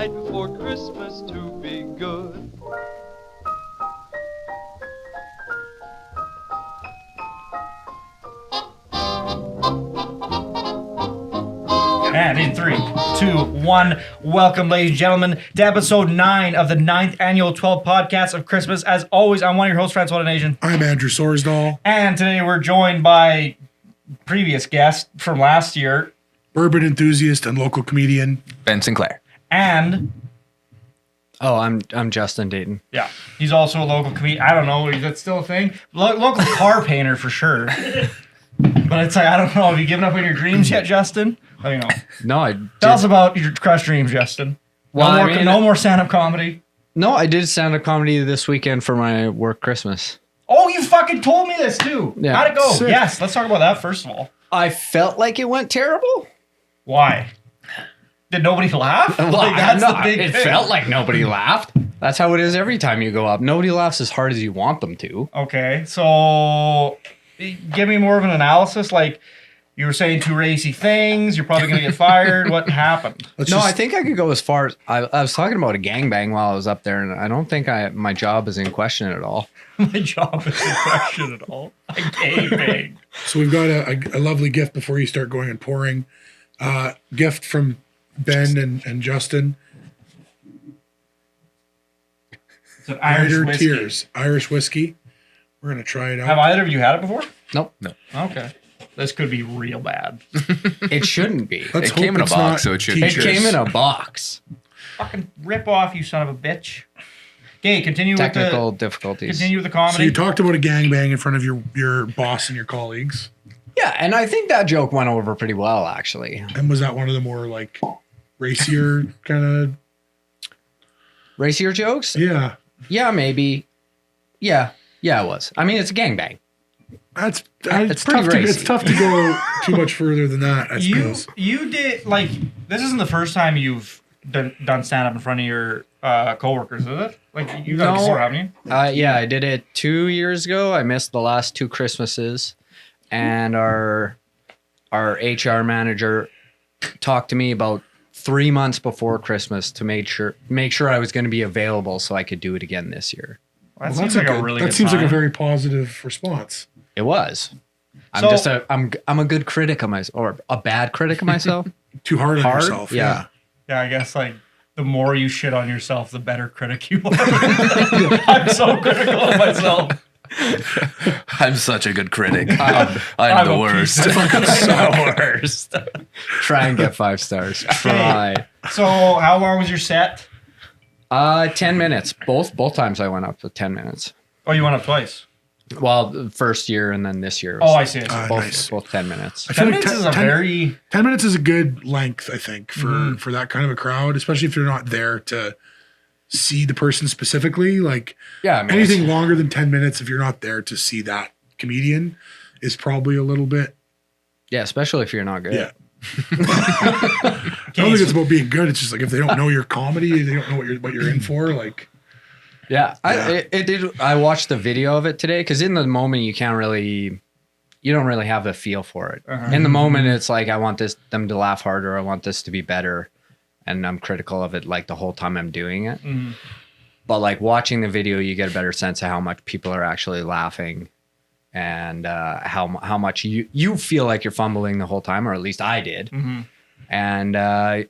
night before Christmas to be good. And in 3, 2, 1, welcome, ladies and gentlemen, to episode 9 of the 9th annual 12 podcast of Christmas. As always, I'm one of your hosts, Francois Nation. I'm Andrew Sorsdahl. And today we're joined by previous guest from last year, Bourbon enthusiast and local comedian, Ben Sinclair. and I'm Justin Dayton. yeah, he's also a local comedian. I don't know, is that still a thing? Local car painter for sure. But it's like, I don't know, have you given up on your dreams yet, Justin? I don't know. No, I Tell us about your crushed dreams, Justin. No more stand-up comedy. No, I did stand-up comedy this weekend for my work Christmas. Oh, you fucking told me this too. Yeah. How'd it go? Sick. Yes, let's talk about that first of all. I felt like it went terrible. Why? Did nobody laugh? Well, That's no, the big it thing. felt like nobody laughed. That's how it is every time you go up. Nobody laughs as hard as you want them to. Okay, so give me more of an analysis. Like, you were saying two racy things. You're probably going to get fired. What happened? I think I could go as far as I was talking about a gangbang while I was up there, and I don't think my job is in question at all. My job is in question at all. A gangbang. So we've got a lovely gift before you start going and pouring. Gift from Ben and Justin. It's an Irish Rider whiskey. Tears, Irish whiskey. We're going to try it out. Have either of you had it before? Nope. No. Okay. This could be real bad. It shouldn't be. Let's It came hope in a it's box, not so it should- It teachers. came in a box. Fucking rip off, you son of a bitch. Okay, continue Technical with difficulties. the So comedy. you talked about a gangbang in front of your boss and your colleagues. Yeah, and I think that joke went over pretty well, actually. And was that one of the more like racier kind of? Racier jokes? Yeah. Yeah, maybe. Yeah, it was. I mean, it's a gangbang. It's pretty tough to, racy. it's tough to go too much further than that, I suppose. You did, like, this isn't the first time you've done stand-up in front of your coworkers, is it? Like, you've done it No. before, haven't you? Yeah, I did it 2 years ago. I missed the last 2 Christmases, and our HR manager talked to me about 3 months before Christmas to make sure I was going to be available so I could do it again this year. That Well, seems like a really that good seems like a sign. very positive response. It was. So- I'm a good critic of myself, or a bad critic of myself. Too hard on Hard? yourself. Yeah. Yeah, I guess, like, the more you shit on yourself, the better critic you are. I'm so critical of myself. I'm such a good critic. I'm I'm the a worst. piece of- the worst. Try and get 5 stars. Try. So, how long was your set? 10 minutes. Both times I went up to 10 minutes. Oh, you went up twice. Well, the first year and then this year. Oh, I see. Both, Nice. both 10 minutes. I feel 10 like minutes is a very... 10 minutes is a good length, I think, for that kind of a crowd, especially if you're not there to see the person specifically. Like, Yeah, I mean, anything longer than 10 minutes, if you're not there to see that comedian, is probably a little bit. Yeah, especially if you're not good. Yeah. I don't think it's about being good. It's just like if they don't know your comedy, they don't know what you're in for. Like, Yeah, I watched the video of it today because in the moment you don't really have a feel for it. Uh-huh. In the moment, it's like I want them to laugh harder. I want this to be better, and I'm critical of it like the whole time I'm doing it. Mhm. But like watching the video, you get a better sense of how much people are actually laughing, and how much you feel like you're fumbling the whole time, or at least I did. Mhm. And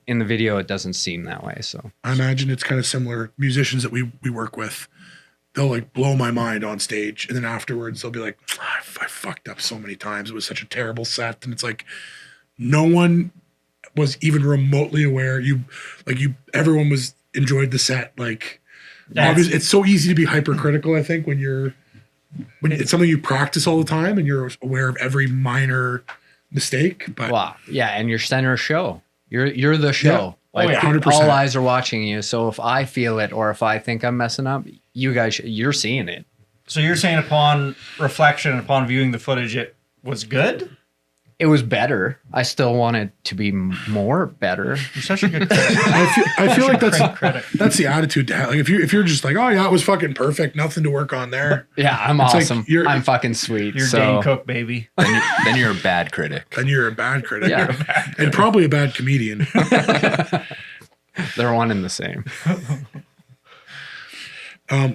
in the video, it doesn't seem that way. So I imagine it's kind of similar. Musicians that we work with, they'll like blow my mind on stage, and then afterwards they'll be like, I fucked up so many times. It was such a terrible set, and it's like no one was even remotely aware. Everyone was enjoyed the set. Like, obviously, it's so easy to be hypercritical. I think when it's something you practice all the time and you're aware of every minor mistake. But wow, yeah, and you're center show. You're the show. Oh, yeah. 100%. All eyes are watching you. So if I feel it or if I think I'm messing up, you guys, you're seeing it. So you're saying upon reflection, upon viewing the footage, it was good? It was better. I still want it to be more better. You're such a good critic. I feel like Great critic. that's the attitude to have. Like if you're just like, oh yeah, it was fucking perfect, nothing to work on there, Yeah, I'm It's like awesome. you're- I'm fucking sweet. You're so Dane Cook, baby. Then you're a bad critic. then you're a bad critic. Yeah. And probably a bad comedian. They're one and the same.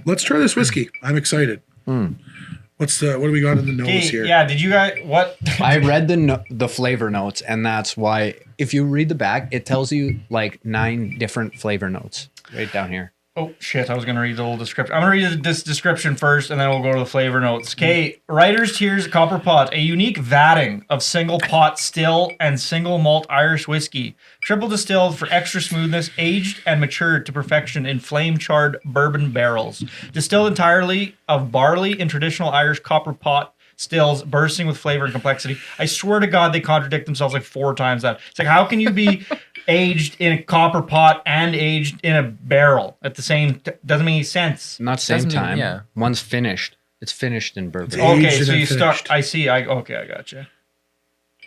Let's try this whiskey. I'm excited. What do we got in the nose Okay, here? yeah, did you guys what? I read the flavor notes, and that's why if you read the back, it tells you like 9 different flavor notes right down here. Oh shit! I was gonna read the whole description. I'm gonna read this description first, and then we'll go to the flavor notes. Okay, Writer's Tears Copper Pot, a unique vatting of single pot still and single malt Irish whiskey, triple distilled for extra smoothness, aged and matured to perfection in flame charred bourbon barrels, distilled entirely of barley in traditional Irish copper pot stills, bursting with flavor and complexity. I swear to God, they contradict themselves like 4 times that. It's like, how can you be aged in a copper pot and aged in a barrel at the same? Doesn't make any sense. Not same Doesn't mean- time. yeah. One's finished. It's finished in bourbon. Aged Okay, and so then you start. finished. I see. I gotcha.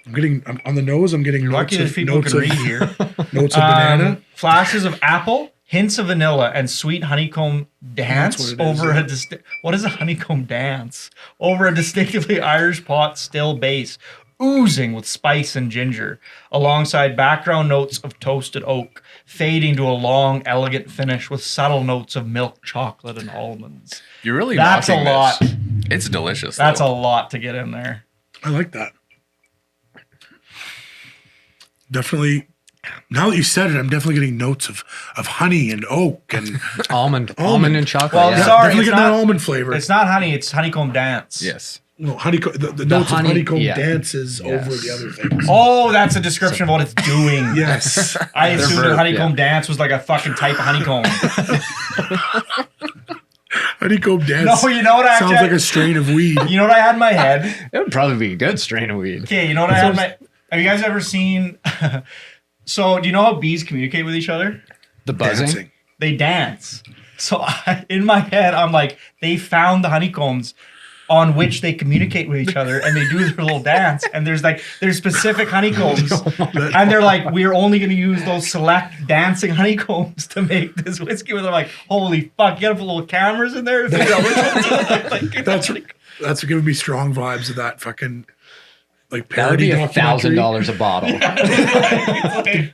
I'm on the nose. I'm getting Lucky notes there's of, people who notes can of, read here. notes of banana. Flashes of apple, hints of vanilla, and sweet honeycomb dance That's what it is, over yeah. what is a honeycomb dance? Over a distinctively Irish pot still base, oozing with spice and ginger, alongside background notes of toasted oak, fading to a long, elegant finish with subtle notes of milk, chocolate, and almonds. You're really That's a mocking lot. this. It's delicious. That's a though. lot to get in there. I like that. Definitely. Now that you said it, I'm definitely getting notes of honey and oak and Almond and chocolate. Well, yeah. sorry, definitely it's getting that not- almond flavor. It's not honey, it's honeycomb dance. Yes. No, honeycomb. The notes honey- of honeycomb yeah. dances over Yes. the other things. Oh, that's a description of what it's doing. Yes. I They're assumed verb, that honeycomb yeah. dance was like a fucking type of honeycomb. Honeycomb dance. No, you know what I sounds like a strain of weed. You know what I had in my head? It would probably be a good strain of weed. Okay, you know what I had in my have you guys ever seen so do you know how bees communicate with each other? The buzzing. Dancing. They dance. So in my head, I'm like, they found the honeycombs on which they communicate with each other and they do their little dance. And there's specific honeycombs. And they're like, we're only going to use those select dancing honeycombs to make this whiskey. And I'm like, holy fuck, you got to put little cameras in there to figure out which ones like, That's giving me strong vibes of that fucking like That would parody be documentary. $1,000 a bottle.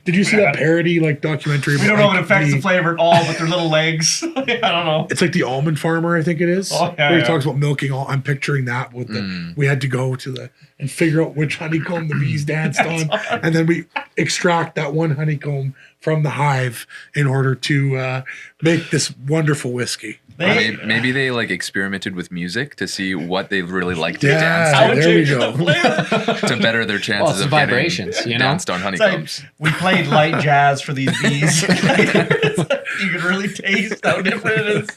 Did you see that parody like documentary? We don't know if it affects the flavor at all, but their little legs. I don't know. It's like the almond farmer, I think it is. Oh, yeah, where he yeah. talks about milking all. I'm picturing that with the. We had to go to and figure out which honeycomb the bees danced on, and then we extract that one honeycomb from the hive in order to make this wonderful whiskey. Maybe they like experimented with music to see what they really like to Yeah, dance there we changes go. the flavor. to better their chances it's of vibrations, getting you know? danced on It's like, honeycombs. we played light jazz for these bees. You can really taste how different it is.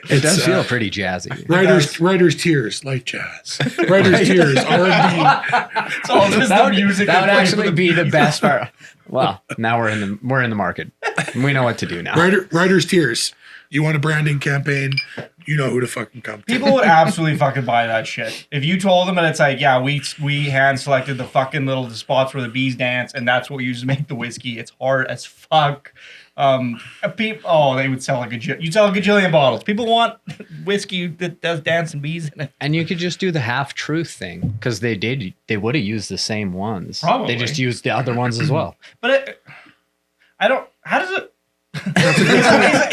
It does It's, feel pretty jazzy. Writer's tears, light jazz. Writer's tears, R&B. It's all just the music. That would they play actually for the be the best part. Well, now we're in the market. We know what to do now. Writer's tears. You want a branding campaign? You know who to fucking come to. People would absolutely fucking buy that shit. If you told them that it's like, yeah, we hand selected the fucking little spots where the bees dance, and that's what we use to make the whiskey. It's hard as fuck. They would sell like you'd sell a gajillion bottles. People want whiskey that does dancing bees in it. And you could just do the half truth thing because they would have used the same ones. Probably. They just used the other ones as well. But how does it?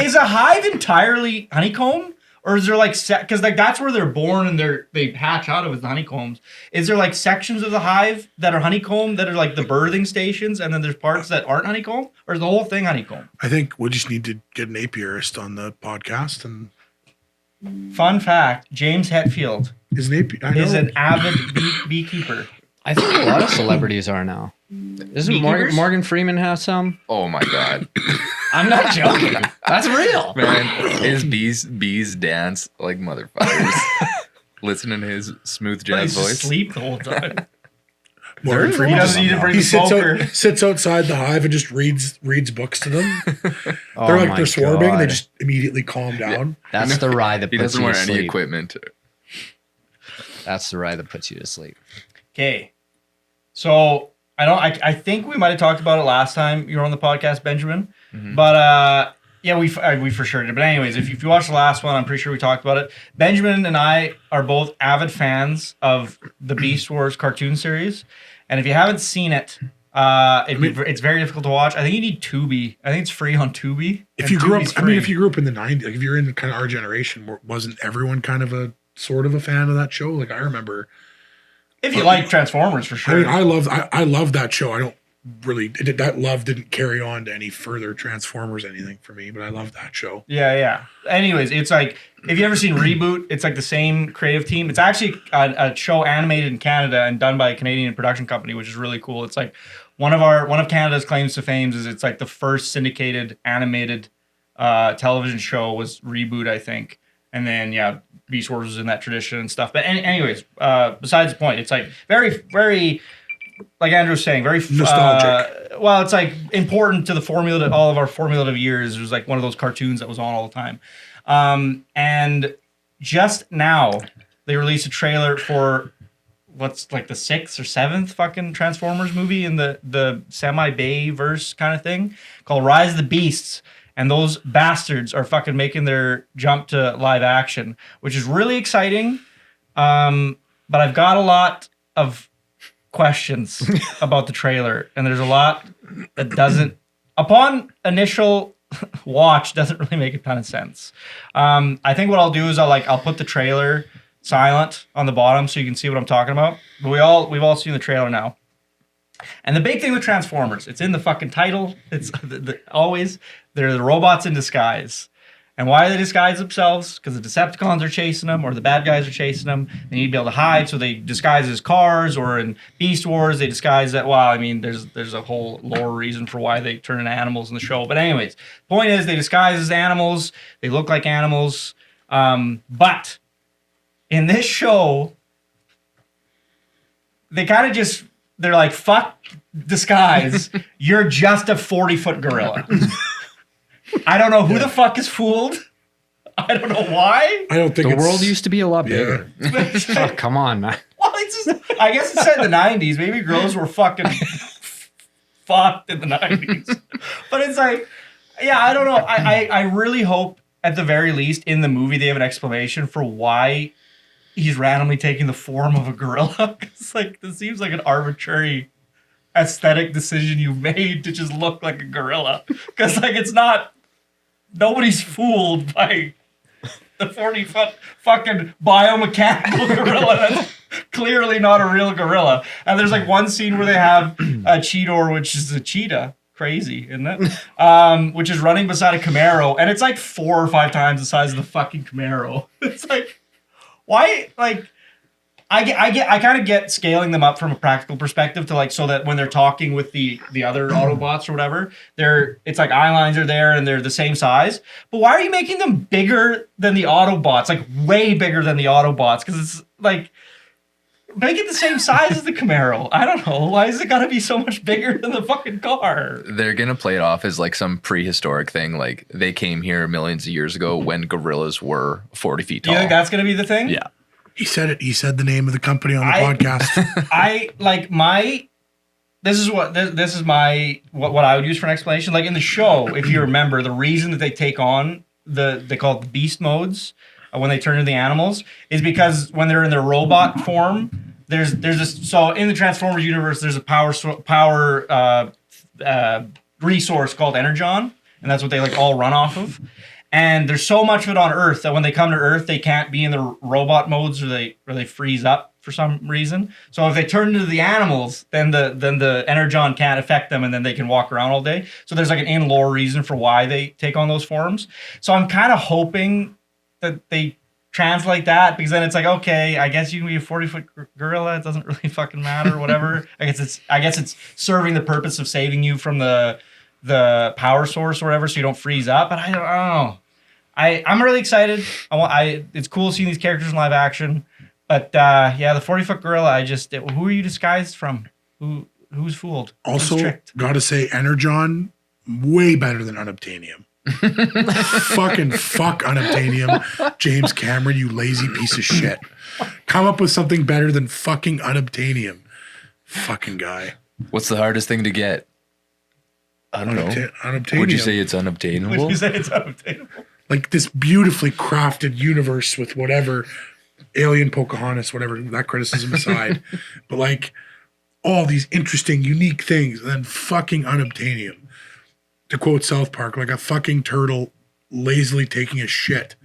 is a hive entirely honeycomb, or is there like because like that's where they're born and they hatch out of is the honeycombs? Is there like sections of the hive that are honeycomb that are like the birthing stations, and then there's parts that aren't honeycomb, or is the whole thing honeycomb? I think we just need to get an apiarist on the podcast. And Fun fact: James Hetfield is an avid beekeeper. I think a lot of celebrities are now. Doesn't Beekeepers? Morgan Freeman have some? Oh my god, I'm not joking. That's real. man! His bees dance like motherfuckers. Listening to his smooth But jazz he's just voice. asleep the whole time. Morgan He Freeman. doesn't need to bring He the sits, smoker. sits outside the hive and just reads books to them. Oh They're like my they're swarming. God. They just immediately calm down. That's the ride that He puts doesn't you wear to any sleep. equipment. That's the ride that puts you to sleep. Okay, so I think we might have talked about it last time you were on the podcast, Benjamin. But yeah, we for sure did. But anyways, if you watched the last one, I'm pretty sure we talked about it. Benjamin and I are both avid fans of the Beast Wars cartoon series, and if you haven't seen it, It's very difficult to watch. I think you need Tubi. I think it's free on Tubi. If and you grew Tubi's up, I mean, free. if you grew up in the 90s, like if you're in kind of our generation, wasn't everyone kind of a sort of a fan of that show? Like I remember. If you like Transformers, for sure. I mean, I love that show. I don't really, that love didn't carry on to any further Transformers anything for me, but I love that show. Yeah. Anyways, it's like, if you ever seen Reboot, it's like the same creative team. It's actually a show animated in Canada and done by a Canadian production company, which is really cool. It's like one of Canada's claims to fame is it's like the first syndicated animated television show was Reboot, I think. And then, yeah, Beast Wars was in that tradition and stuff. But anyways, besides the point, it's like very, very, like Andrew was saying, very nostalgic. Well, it's like important to the all of our formulative years. It was like one of those cartoons that was on all the time. And just now, they released a trailer for what's like the 6th or 7th fucking Transformers movie in the semi-Bay verse kind of thing called Rise of the Beasts. And those bastards are fucking making their jump to live action, which is really exciting. But I've got a lot of questions about the trailer, and there's a lot that doesn't, upon initial watch, doesn't really make a ton of sense. I think what I'll do is I'll put the trailer silent on the bottom so you can see what I'm talking about. But we've all seen the trailer now. And the big thing with Transformers, it's in the fucking title. It's always, they're the robots in disguise. And why do they disguise themselves? Because the Decepticons are chasing them, or the bad guys are chasing them. They need to be able to hide, so they disguise as cars. Or in Beast Wars, they disguise that. Well, I mean, there's a whole lore reason for why they turn into animals in the show. But anyways, point is, they disguise as animals. They look like animals. But in this show, they kind of just, they're like, fuck disguise. You're just a 40-foot gorilla. I don't know who the fuck is fooled. I don't know why. I don't think The world used to be a lot bigger. Well, Oh, come on, man. it's just, I guess it's set in the 90s. Maybe girls were fucking fucked in the 90s. But it's like, yeah, I don't know. I really hope at the very least in the movie they have an explanation for why he's randomly taking the form of a gorilla. It's like, this seems like an arbitrary aesthetic decision you made to just look like a gorilla. Because like, it's not, nobody's fooled by the 40-foot fucking biomechanical gorilla that's clearly not a real gorilla. And there's like one scene where they have a Cheetor, which is a cheetah. Crazy, isn't it? Which is running beside a Camaro, and it's like 4 or 5 times the size of the fucking Camaro. It's like, why? Like, I kind of get scaling them up from a practical perspective to like, so that when they're talking with the other Autobots or whatever, it's like eye lines are there and they're the same size. But why are you making them bigger than the Autobots? Like way bigger than the Autobots? Because it's like, make it the same size as the Camaro. I don't know. Why is it gotta be so much bigger than the fucking car? They're gonna play it off as like some prehistoric thing. Like they came here millions of years ago when gorillas were 40 feet Do tall. you think that's gonna be the thing? Yeah. He said it. He said the name of the company on the podcast. This is what I would use for an explanation. Like in the show, if you remember, the reason that they take on they call it the beast modes when they turn into the animals is because when they're in their robot form, there's this. So in the Transformers universe, there's a power resource called Energon, and that's what they like all run off of. And there's so much of it on Earth that when they come to Earth, they can't be in the robot modes or they freeze up for some reason. So if they turn into the animals, then the Energon can't affect them, and then they can walk around all day. So there's like an in-lore reason for why they take on those forms. So I'm kind of hoping that they translate that, because then it's like, okay, I guess you can be a 40-foot gorilla. It doesn't really fucking matter, whatever. I guess it's serving the purpose of saving you from the power source or whatever, so you don't freeze up. But I don't know. I'm really excited. It's cool seeing these characters in live action. But yeah, the 40-foot gorilla. Who are you disguised from? Who's fooled? Also, gotta say, Energon way better than Unobtainium. Fucking fuck Unobtainium, James Cameron, you lazy piece of shit. Come up with something better than fucking Unobtainium, fucking guy. What's the hardest thing to get? I don't know. Unobtainium. Would you say it's unobtainable? Would you say it's unobtainable? Like this beautifully crafted universe with whatever alien Pocahontas, whatever, that criticism aside, but like all these interesting, unique things, and then fucking unobtainium. To quote South Park, like a fucking turtle lazily taking a shit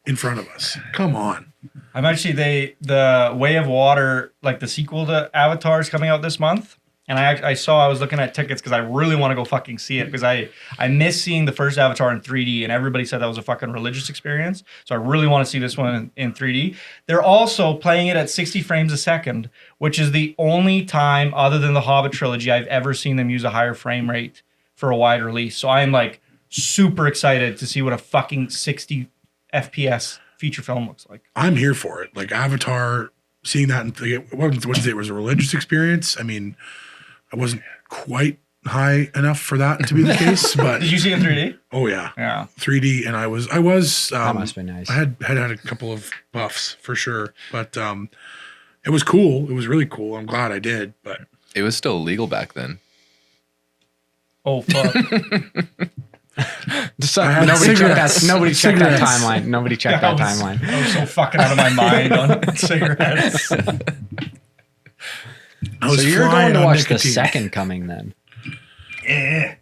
in front of us. Come on. I'm actually the Way of Water, like the sequel to Avatar, is coming out this month, and I was looking at tickets because I really want to go fucking see it because I miss seeing the first Avatar in 3D, and everybody said that was a fucking religious experience, so I really want to see this one in 3D. They're also playing it at 60 frames a second, which is the only time other than the Hobbit trilogy I've ever seen them use a higher frame rate for a wide release. So I'm like super excited to see what a fucking 60 FPS feature film looks like. I'm here for it. Like Avatar, seeing that what did it say? It was a religious experience. I mean, I wasn't quite high enough for that to be the case, but Did you see it in 3D? oh yeah, Yeah. 3D, and I was That must be nice. I had a couple of buffs for sure, but it was cool. It was really cool. I'm glad I did, but It was still illegal back then. Oh fuck. Nobody checked that timeline. Nobody checked that timeline. I was so fucking out of my mind on cigarettes. I was So you're flying going to on watch the nicotine. second coming then? Yeah.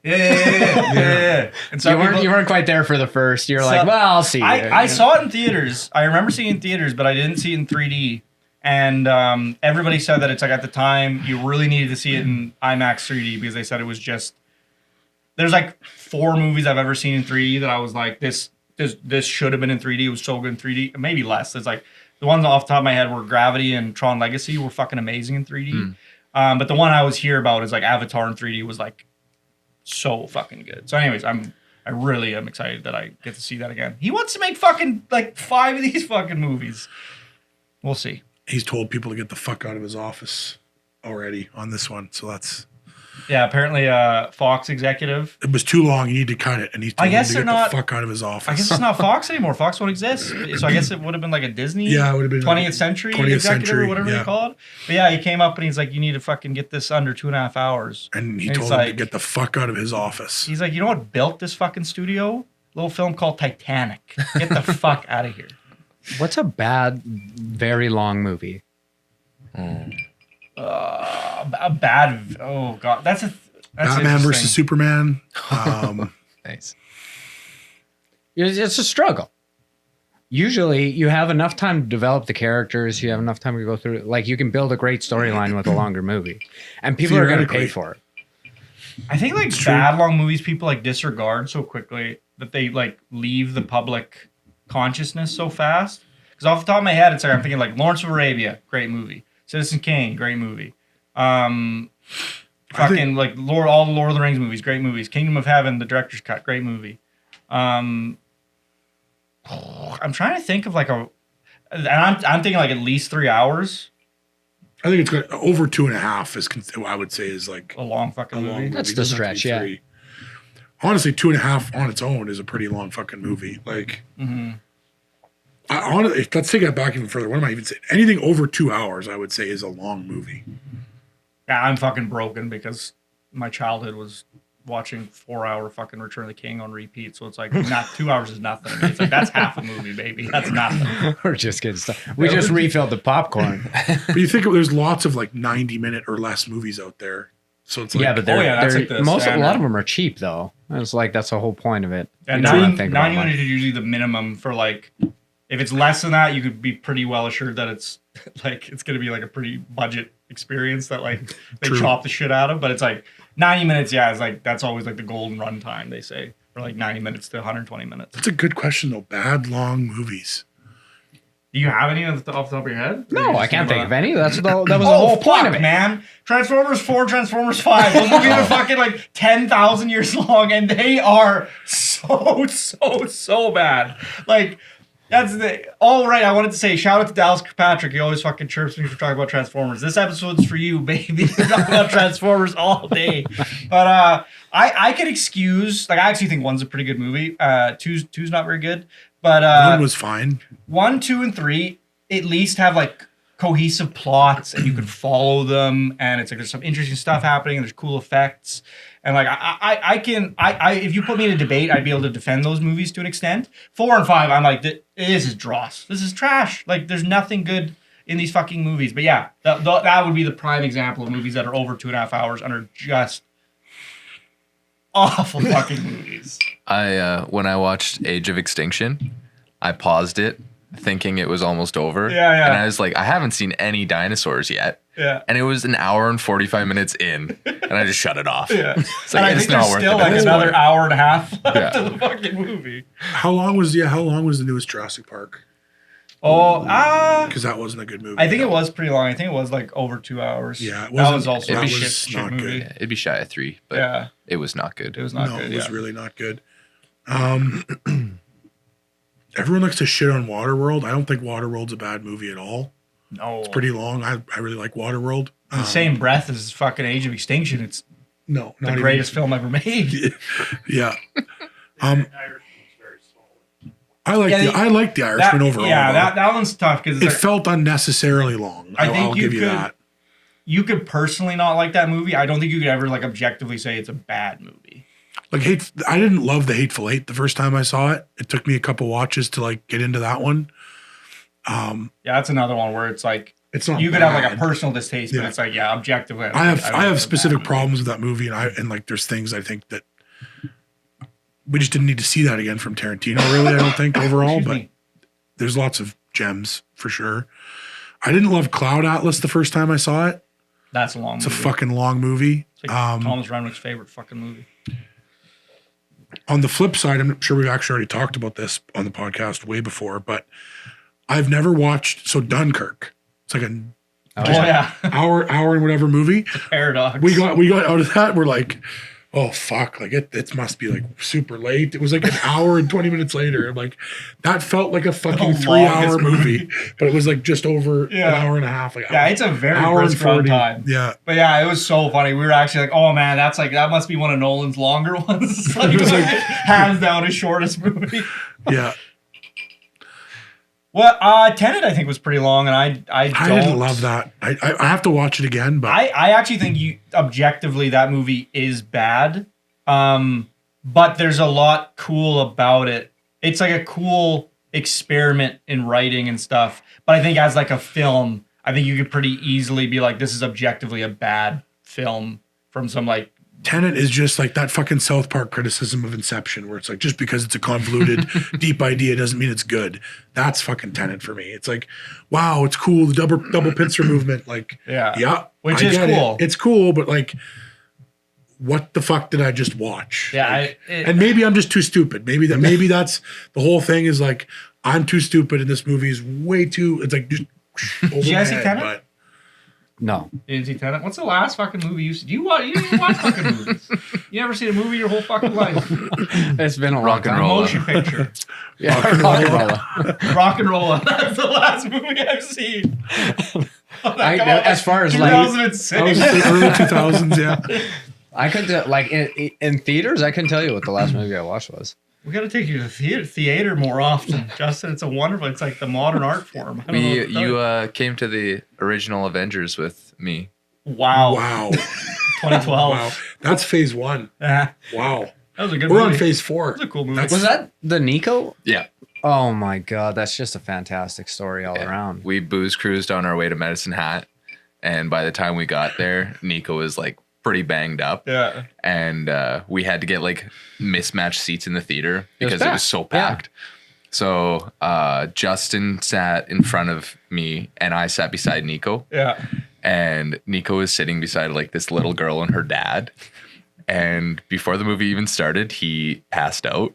And some You people- weren't quite there for the first. You're like, So- well, I'll see. I saw it in theaters. I remember seeing it in theaters, but I didn't see it in 3D. And everybody said that it's like at the time you really needed to see it in IMAX 3D because they said it was just. There's like 4 movies I've ever seen in 3D that I was like, this should have been in 3D. It was so good in 3D. Maybe less. It's like the ones off the top of my head were Gravity and Tron Legacy were fucking amazing in 3D. But the one I was here about is like Avatar in 3D was like so fucking good. So anyways, I really am excited that I get to see that again. He wants to make fucking like 5 of these fucking movies. We'll see. He's told people to get the fuck out of his office already on this one, so that's. Yeah, apparently Fox executive. It was too long. You need to cut it, and he's told I guess him to they're get not- the fuck out of his office. I guess it's not Fox anymore. Fox won't exist. So I guess it would have been like a Disney Yeah, it would have been 20th century 20th executive century, or whatever yeah. they call it. But yeah, he came up and he's like, you need to fucking get this under 2.5 hours. And he And told it's him to like- get the fuck out of his office. He's like, you know what built this fucking studio? Little film called Titanic. Get the fuck out of here. What's a bad, very long movie? A bad. Oh god, that's Batman interesting. versus Superman. Nice. It's a struggle. Usually, you have enough time to develop the characters. You have enough time to go through it. Like, you can build a great storyline with a longer movie. And people are going to pay Theoretically. for it. I think like true. bad long movies people like disregard so quickly that they like leave the public consciousness so fast. Because off the top of my head, it's like I'm thinking like Lawrence of Arabia, great movie. Citizen Kane, great movie. Fucking like all the Lord of the Rings movies, great movies. Kingdom of Heaven, the director's cut, great movie. I'm trying to think of like and I'm thinking like at least 3 hours. I think it's got over 2.5 is I would say is like A long fucking a long movie. movie. That's It the doesn't have to stretch, be yeah. 3. Honestly, 2.5 on its own is a pretty long fucking movie. Like, honestly, let's take it back even further. What am I even saying? Anything over 2 hours, I would say, is a long movie. Yeah, I'm fucking broken because my childhood was watching 4-hour fucking Return of the King on repeat. So it's like not 2 hours is nothing. It's like that's half a movie, baby. That's nothing. We're just getting stuff. We just refilled the popcorn. But you think there's lots of like 90-minute or less movies out there. So it's like, Yeah, but they're, that's like the a lot standard. of them are cheap, though. It's like that's the whole point of it. And You don't wanna 90 think about 90 money. minutes is usually the minimum for like, if it's less than that, you could be pretty well assured that it's like, it's going to be like a pretty budget experience that like they True. chop the shit out of. But it's like 90 minutes, yeah, it's like, that's always like the golden run time, they say, for like 90 minutes to 120 minutes. That's a good question, though. Bad long movies. Do you have any off the top of your head? No, I can't think of any. That was the Oh, whole point of it. man. Transformers 4, Transformers 5. Those movies are fucking like 10,000 years long, and they are so bad. Like, that's the... All right, I wanted to say, shout out to Dallas Kirkpatrick. He always fucking chirps me for talking about Transformers. This episode's for you, baby. We're talking about Transformers all day. But I could excuse... Like, I actually think 1's a pretty good movie. Two's not very good. But... One was fine. 1, 2, and 3 at least have like cohesive plots and you can follow them and it's like there's some interesting stuff happening and there's cool effects and like I can if you put me in a debate I'd be able to defend those movies to an extent. 4 and 5 I'm like this is dross, this is trash, like there's nothing good. in these fucking movies. But yeah, that would be the prime example of movies that are over 2.5 hours and are just awful fucking movies. When I watched Age of Extinction, I paused it thinking it was almost over. Yeah. And I was like, I haven't seen any dinosaurs yet. Yeah. And it was an hour and 45 minutes in, and I just shut it off. Yeah. It's And like, I it's think not there's worth still it. like another hour and a half left Yeah. of the fucking movie. How long was the newest Jurassic Park? Oh, Because that wasn't a good movie. I think it was pretty long. I think it was like over 2 hours. Yeah, it that wasn't- was also that a was shit not movie. good. Yeah, it'd be shy of 3, but Yeah, it was not good. it was not No, good. it was Yeah. really not good. Everyone likes to shit on Waterworld. I don't think Waterworld's a bad movie at all. No, It's pretty long. I really like Waterworld. in the same breath as fucking Age of Extinction. It's No, the not greatest film ever made. Even, yeah. I like the Irishman overall. Yeah, though. that one's tough because It felt unnecessarily long. I think I'll you give you could- that. you could personally not like that movie. I don't think you could ever like objectively say it's a bad movie. Like I didn't love The Hateful Eight the first time I saw it. It took me a couple watches to like get into that one. Yeah, that's another one where it's like It's not. you could have like a bad. personal distaste, but Yeah. it's like objectively. I have don't think it's a specific bad movie. problems with that movie, and like there's things I think that we just didn't need to see that again from Tarantino. Really, I don't think overall, Excuse but me. there's lots of gems for sure. I didn't love Cloud Atlas the first time I saw it. That's a long It's movie. a fucking long movie. It's like Thomas Renwick's favorite fucking movie. On the flip side, I'm sure we've actually already talked about this on the podcast way before, but I've never watched Dunkirk. It's like an Oh yeah, hour and whatever movie. Paradox. We got out of that. We're like, oh fuck, like it must be like super late. It was like an hour and 20 minutes later. I'm like, that felt like a fucking The 3-hour longest movie, but it was like just over an hour and a half. Like Yeah, it's a very hour and brisk run 40. time. Yeah. But yeah, it was so funny. We were actually like, oh man, that must be one of Nolan's longer ones. Like, It was like- hands down his shortest movie. Yeah. Well, Tenet I think was pretty long, and I didn't love that. I have to watch it again, but I actually think objectively that movie is bad. But there's a lot cool about it. It's like a cool experiment in writing and stuff. But I think as like a film, I think you could pretty easily be like, this is objectively a bad film from some like. Tenet is just like that fucking South Park criticism of Inception, where it's like, just because it's a convoluted, deep idea doesn't mean it's good. That's fucking Tenet for me. It's like, wow, it's cool. The double pincer movement, like, Yeah. Which I is get cool. It's cool, but like, what the fuck did I just watch? Yeah, Like, and maybe I'm just too stupid. Maybe that's the whole thing. Is like, I'm too stupid, and this movie is way too. It's like just over you my guys see head, Tenet? but No. You didn't see Tenet? What's the last fucking movie you see? You didn't even watch fucking movies. You never seen a movie your whole fucking life. It's been a long Rock and time. roll. Motion picture. Yeah, rock and roll. Rock and roll. That's the last movie I've seen. As far as like, 2006. that was the early 2000s. Yeah. I could like in theaters, I couldn't tell you what the last movie I watched was. We got to take you to theater more often, Justin. It's a wonderful. It's like the modern art form. I don't know what to tell you. You came to the original Avengers with me. Wow. Wow. 2012. Wow. That's phase 1. Yeah, Wow. that was a good We're movie. on phase 4. That was a cool movie. That's- Was that the Nico? Yeah. Oh my god, that's just a fantastic story all around. We booze cruised on our way to Medicine Hat, and by the time we got there, Nico was like pretty banged up. Yeah. And we had to get like mismatched seats in the theater It was because it was packed. so Yeah. packed. So Justin sat in front of me and I sat beside Nico, Yeah. and Nico was sitting beside like this little girl and her dad. And before the movie even started, he passed out.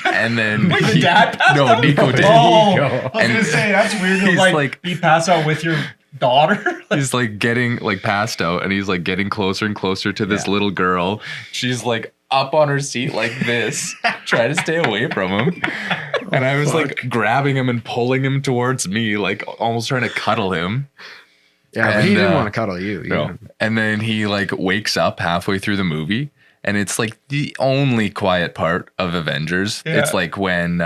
And then Wait, the dad passed out? Nico did. Oh, Nico. I was And gonna say that's weird. he's Like, like- you pass out with your daughter. He's like getting like passed out, and he's like getting closer and closer to this Yeah. little girl. She's like up on her seat like this, trying to stay away from him. And I was like grabbing him and pulling him towards me, like almost trying to cuddle him. Yeah, but And, he didn't want to cuddle you. No. And then he like wakes up halfway through the movie, and it's like the only quiet part of Avengers. Yeah. It's like when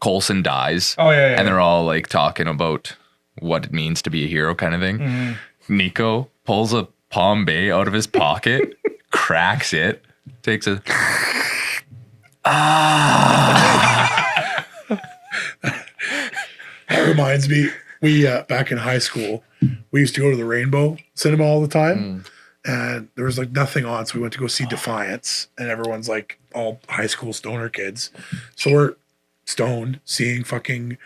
Coulson dies. Oh yeah. And they're all like talking about what it means to be a hero kind of thing. Mm-hmm. Nico pulls a Palm Bay out of his pocket, cracks it, takes a That reminds me, We back in high school, we used to go to the Rainbow Cinema all the time, and there was like nothing on, so we went to go see Defiance, and everyone's like all high school stoner kids, so we're stoned seeing fucking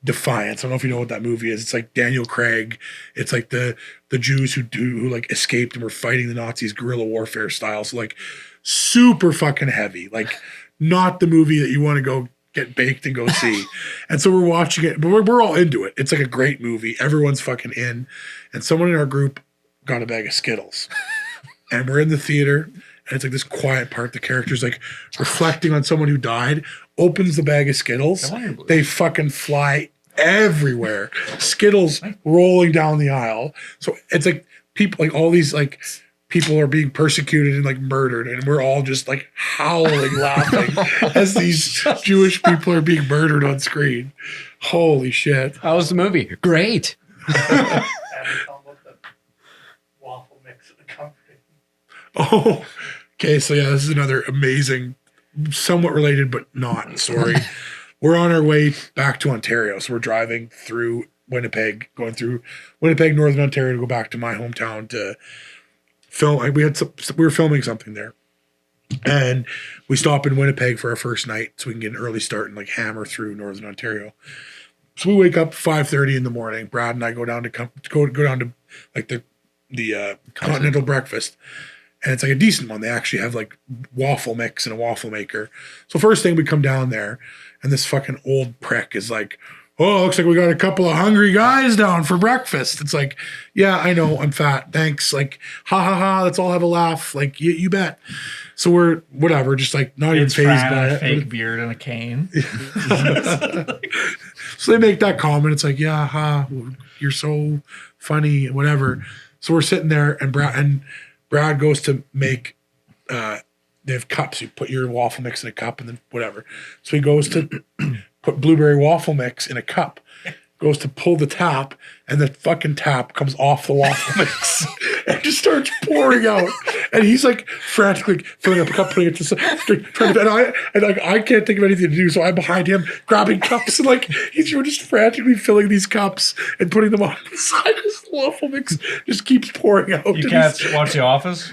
Defiance. I don't know if you know what that movie is. It's like Daniel Craig. It's like the Jews who like escaped and were fighting the Nazis guerrilla warfare style. So like super fucking heavy. Like not the movie that you want to go get baked and go see. And so we're watching it, but we're all into it. It's like a great movie. Everyone's fucking in. And someone in our group got a bag of Skittles. And we're in the theater, and it's like this quiet part. The character's like reflecting on someone who died, opens the bag of Skittles. They fucking fly everywhere. Skittles rolling down the aisle. So it's like people, like all these like people are being persecuted and like murdered, and we're all just like howling, laughing as these Jewish people are being murdered on screen. Holy shit. How was the movie? Great. Waffle mix of the company. Oh, okay. So yeah, this is another amazing, somewhat related, but not story. We're on our way back to Ontario. So we're driving through Winnipeg, going through Winnipeg, Northern Ontario to go back to my hometown to film. Like we were filming something there. And we stop in Winnipeg for our first night so we can get an early start and like hammer through Northern Ontario. So we wake up 5:30 in the morning. Brad and I go down to like the continental breakfast. And it's like a decent one. They actually have like waffle mix and a waffle maker. So first thing we come down there, and this fucking old prick is like, "Oh, looks like we got a couple of hungry guys down for breakfast." It's like, "Yeah, I know, I'm fat. Thanks." Like, ha ha ha, let's all have a laugh. Like, you bet. So we're whatever, just like not even phased by a it. fake beard and a cane. So they make that comment. It's like, "Yeah, ha, you're so funny," whatever. So we're sitting there, and Brad goes to make, they have cups. You put your waffle mix in a cup and then whatever. So he goes to put blueberry waffle mix in a cup, goes to pull the tap, and the fucking tap comes off the waffle mix and just starts pouring out. And he's like frantically filling up a cup, putting it to I can't think of anything to do. So I'm behind him grabbing cups and like he's just frantically filling these cups and putting them on the side. This waffle mix just keeps pouring out. You can't watch The Office?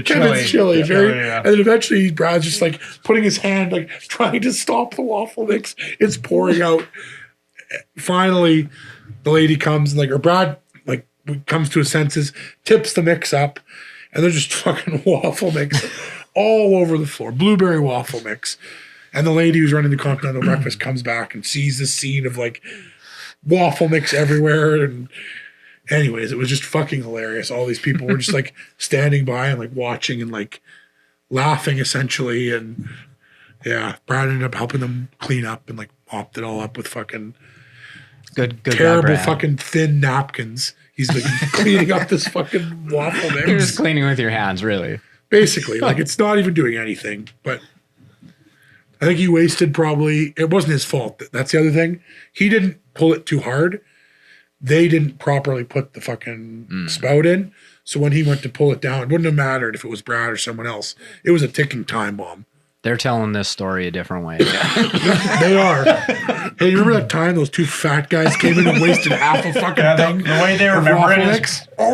Kevin's chilly. And then eventually Brad's just like putting his hand, like trying to stop the waffle mix. It's pouring out. Finally, the lady comes and like, or Brad like comes to his senses, tips the mix up, and there's just fucking waffle mix all over the floor. Blueberry waffle mix. And the lady who's running the continental breakfast comes back and sees this scene of like waffle mix everywhere. And anyways, it was just fucking hilarious. All these people were just like standing by and like watching and like laughing essentially. And yeah, Brad ended up helping them clean up and like mopped it all up with fucking Good terrible guy, fucking thin napkins. He's like cleaning up this fucking waffle mix. You're just cleaning with your hands, really. Basically, like it's not even doing anything. But I think he wasted probably. It wasn't his fault. That's the other thing. He didn't pull it too hard. They didn't properly put the fucking spout in. So when he went to pull it down, it wouldn't have mattered if it was Brad or someone else. It was a ticking time bomb. They're telling this story a different way. They are. Hey, you remember that time those two fat guys came in and wasted half a fucking thing? The way they remember it is... I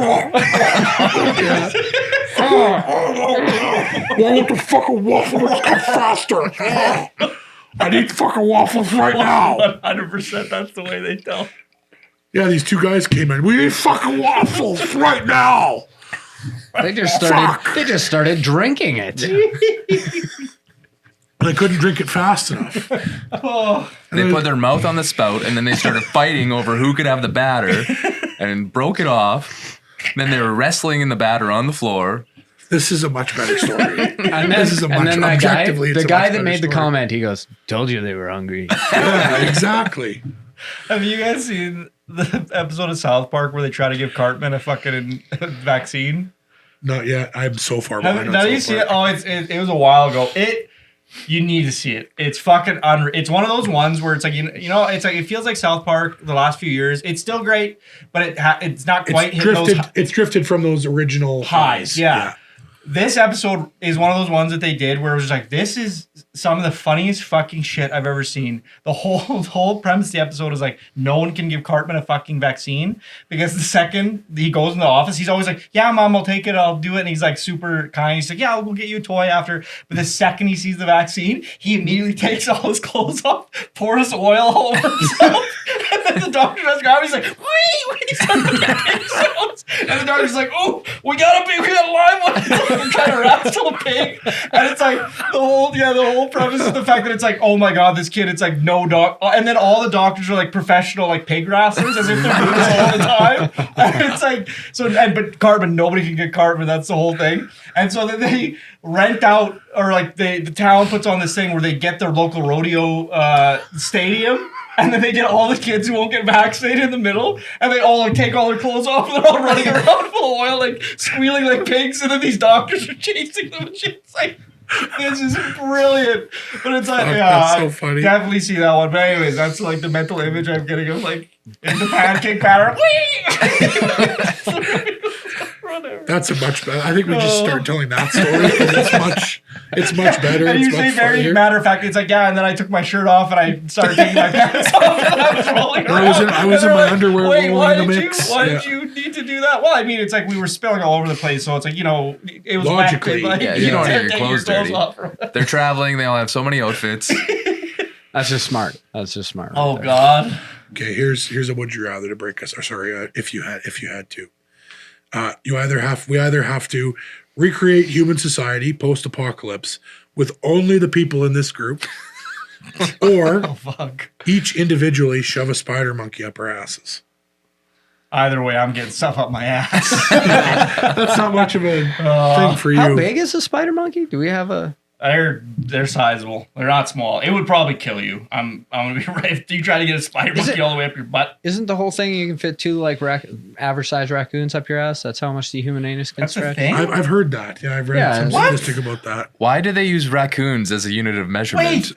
want the fucking waffle mix come faster. I need fucking waffles right now. 100% that's the way they tell. Yeah, these two guys came in. We need fucking waffles right now. They just started drinking it. They couldn't drink it fast enough. They put their mouth on the spout and then they started fighting over who could have the batter and broke it off. Then they were wrestling in the batter on the floor. This is a much better story. And then, this is a much, and then that objectively, guy, it's the a guy much that better made the story. comment, he goes, "Told you they were hungry." Yeah, exactly. Have you guys seen the episode of South Park where they try to give Cartman a fucking vaccine? Not yet. I'm so far behind. Now you see it? Oh, it was a while ago. You need to see it. It's fucking unreal. It's one of those ones where it's like you know, it's like it feels like South Park the last few years. It's still great, but it's not quite hit those It's drifted from those original highs. Yeah. This episode is one of those ones that they did where it was just like, this is some of the funniest fucking shit I've ever seen. The whole premise of the episode is like, no one can give Cartman a fucking vaccine because the second he goes in the office, he's always like, yeah, Mom, I'll take it, I'll do it. And he's like super kind. He's like, yeah, I'll go get you a toy after. But the second he sees the vaccine, he immediately takes all his clothes off, pours oil all over himself. And then the doctor does grab him, he's like, wait, he's starting to make sounds. And the doctor's like, oh, we got a live one. Kind of wrestle a pig, and it's like the whole premise is the fact that it's like, oh my god, this kid, it's like no doc, and then all the doctors are like professional like pig wrestlers as if they're doing this all the time. And it's like but Cartman, nobody can get Cartman. That's the whole thing. And so then they rent out, or like the town puts on this thing where they get their local rodeo stadium. And then they get all the kids who won't get vaccinated in the middle, and they all like take all their clothes off, and they're all running around full of oil, like squealing like pigs. And then these doctors are chasing them. And shit's like, this is brilliant. But it's like, That's so funny. Definitely see that one. But anyways, that's like the mental image I'm getting of like in the pancake batter. That's a much better. I think we just start telling that story because it's much better. And It's you say much very funnier. matter of fact, it's like, yeah, and then I took my shirt off and I started taking my pants off and I was rolling around. I was And in they're my underwear Wait, rolling why in the did mix." Why Yeah. did you need to do that? Well, I mean, it's like we were spilling all over the place, so it's like, it was Logically, wet, like, yeah, you don't want to get your take clothes dirty. off. They're traveling. They all have so many outfits. That's just smart. Right Oh there. God. Okay, here's a would you rather to break us. Or sorry, if you had to, we either have to recreate human society post-apocalypse with only the people in this group, or Oh fuck. each individually shove a spider monkey up our asses. Either way, I'm getting stuff up my ass. That's not much of a thing for you. How big is a spider monkey? Do we have a? They're sizable. They're not small. It would probably kill you. I'm gonna be right. If you try to get a spider Is monkey it- all the way up your butt, Isn't the whole thing you can fit two like average size raccoons up your ass? That's how much the human anus can that's the stretch. thing. I've heard that. Yeah, I've read Yeah, some what? statistic about that. Why do they use raccoons as a unit of measurement? Wait,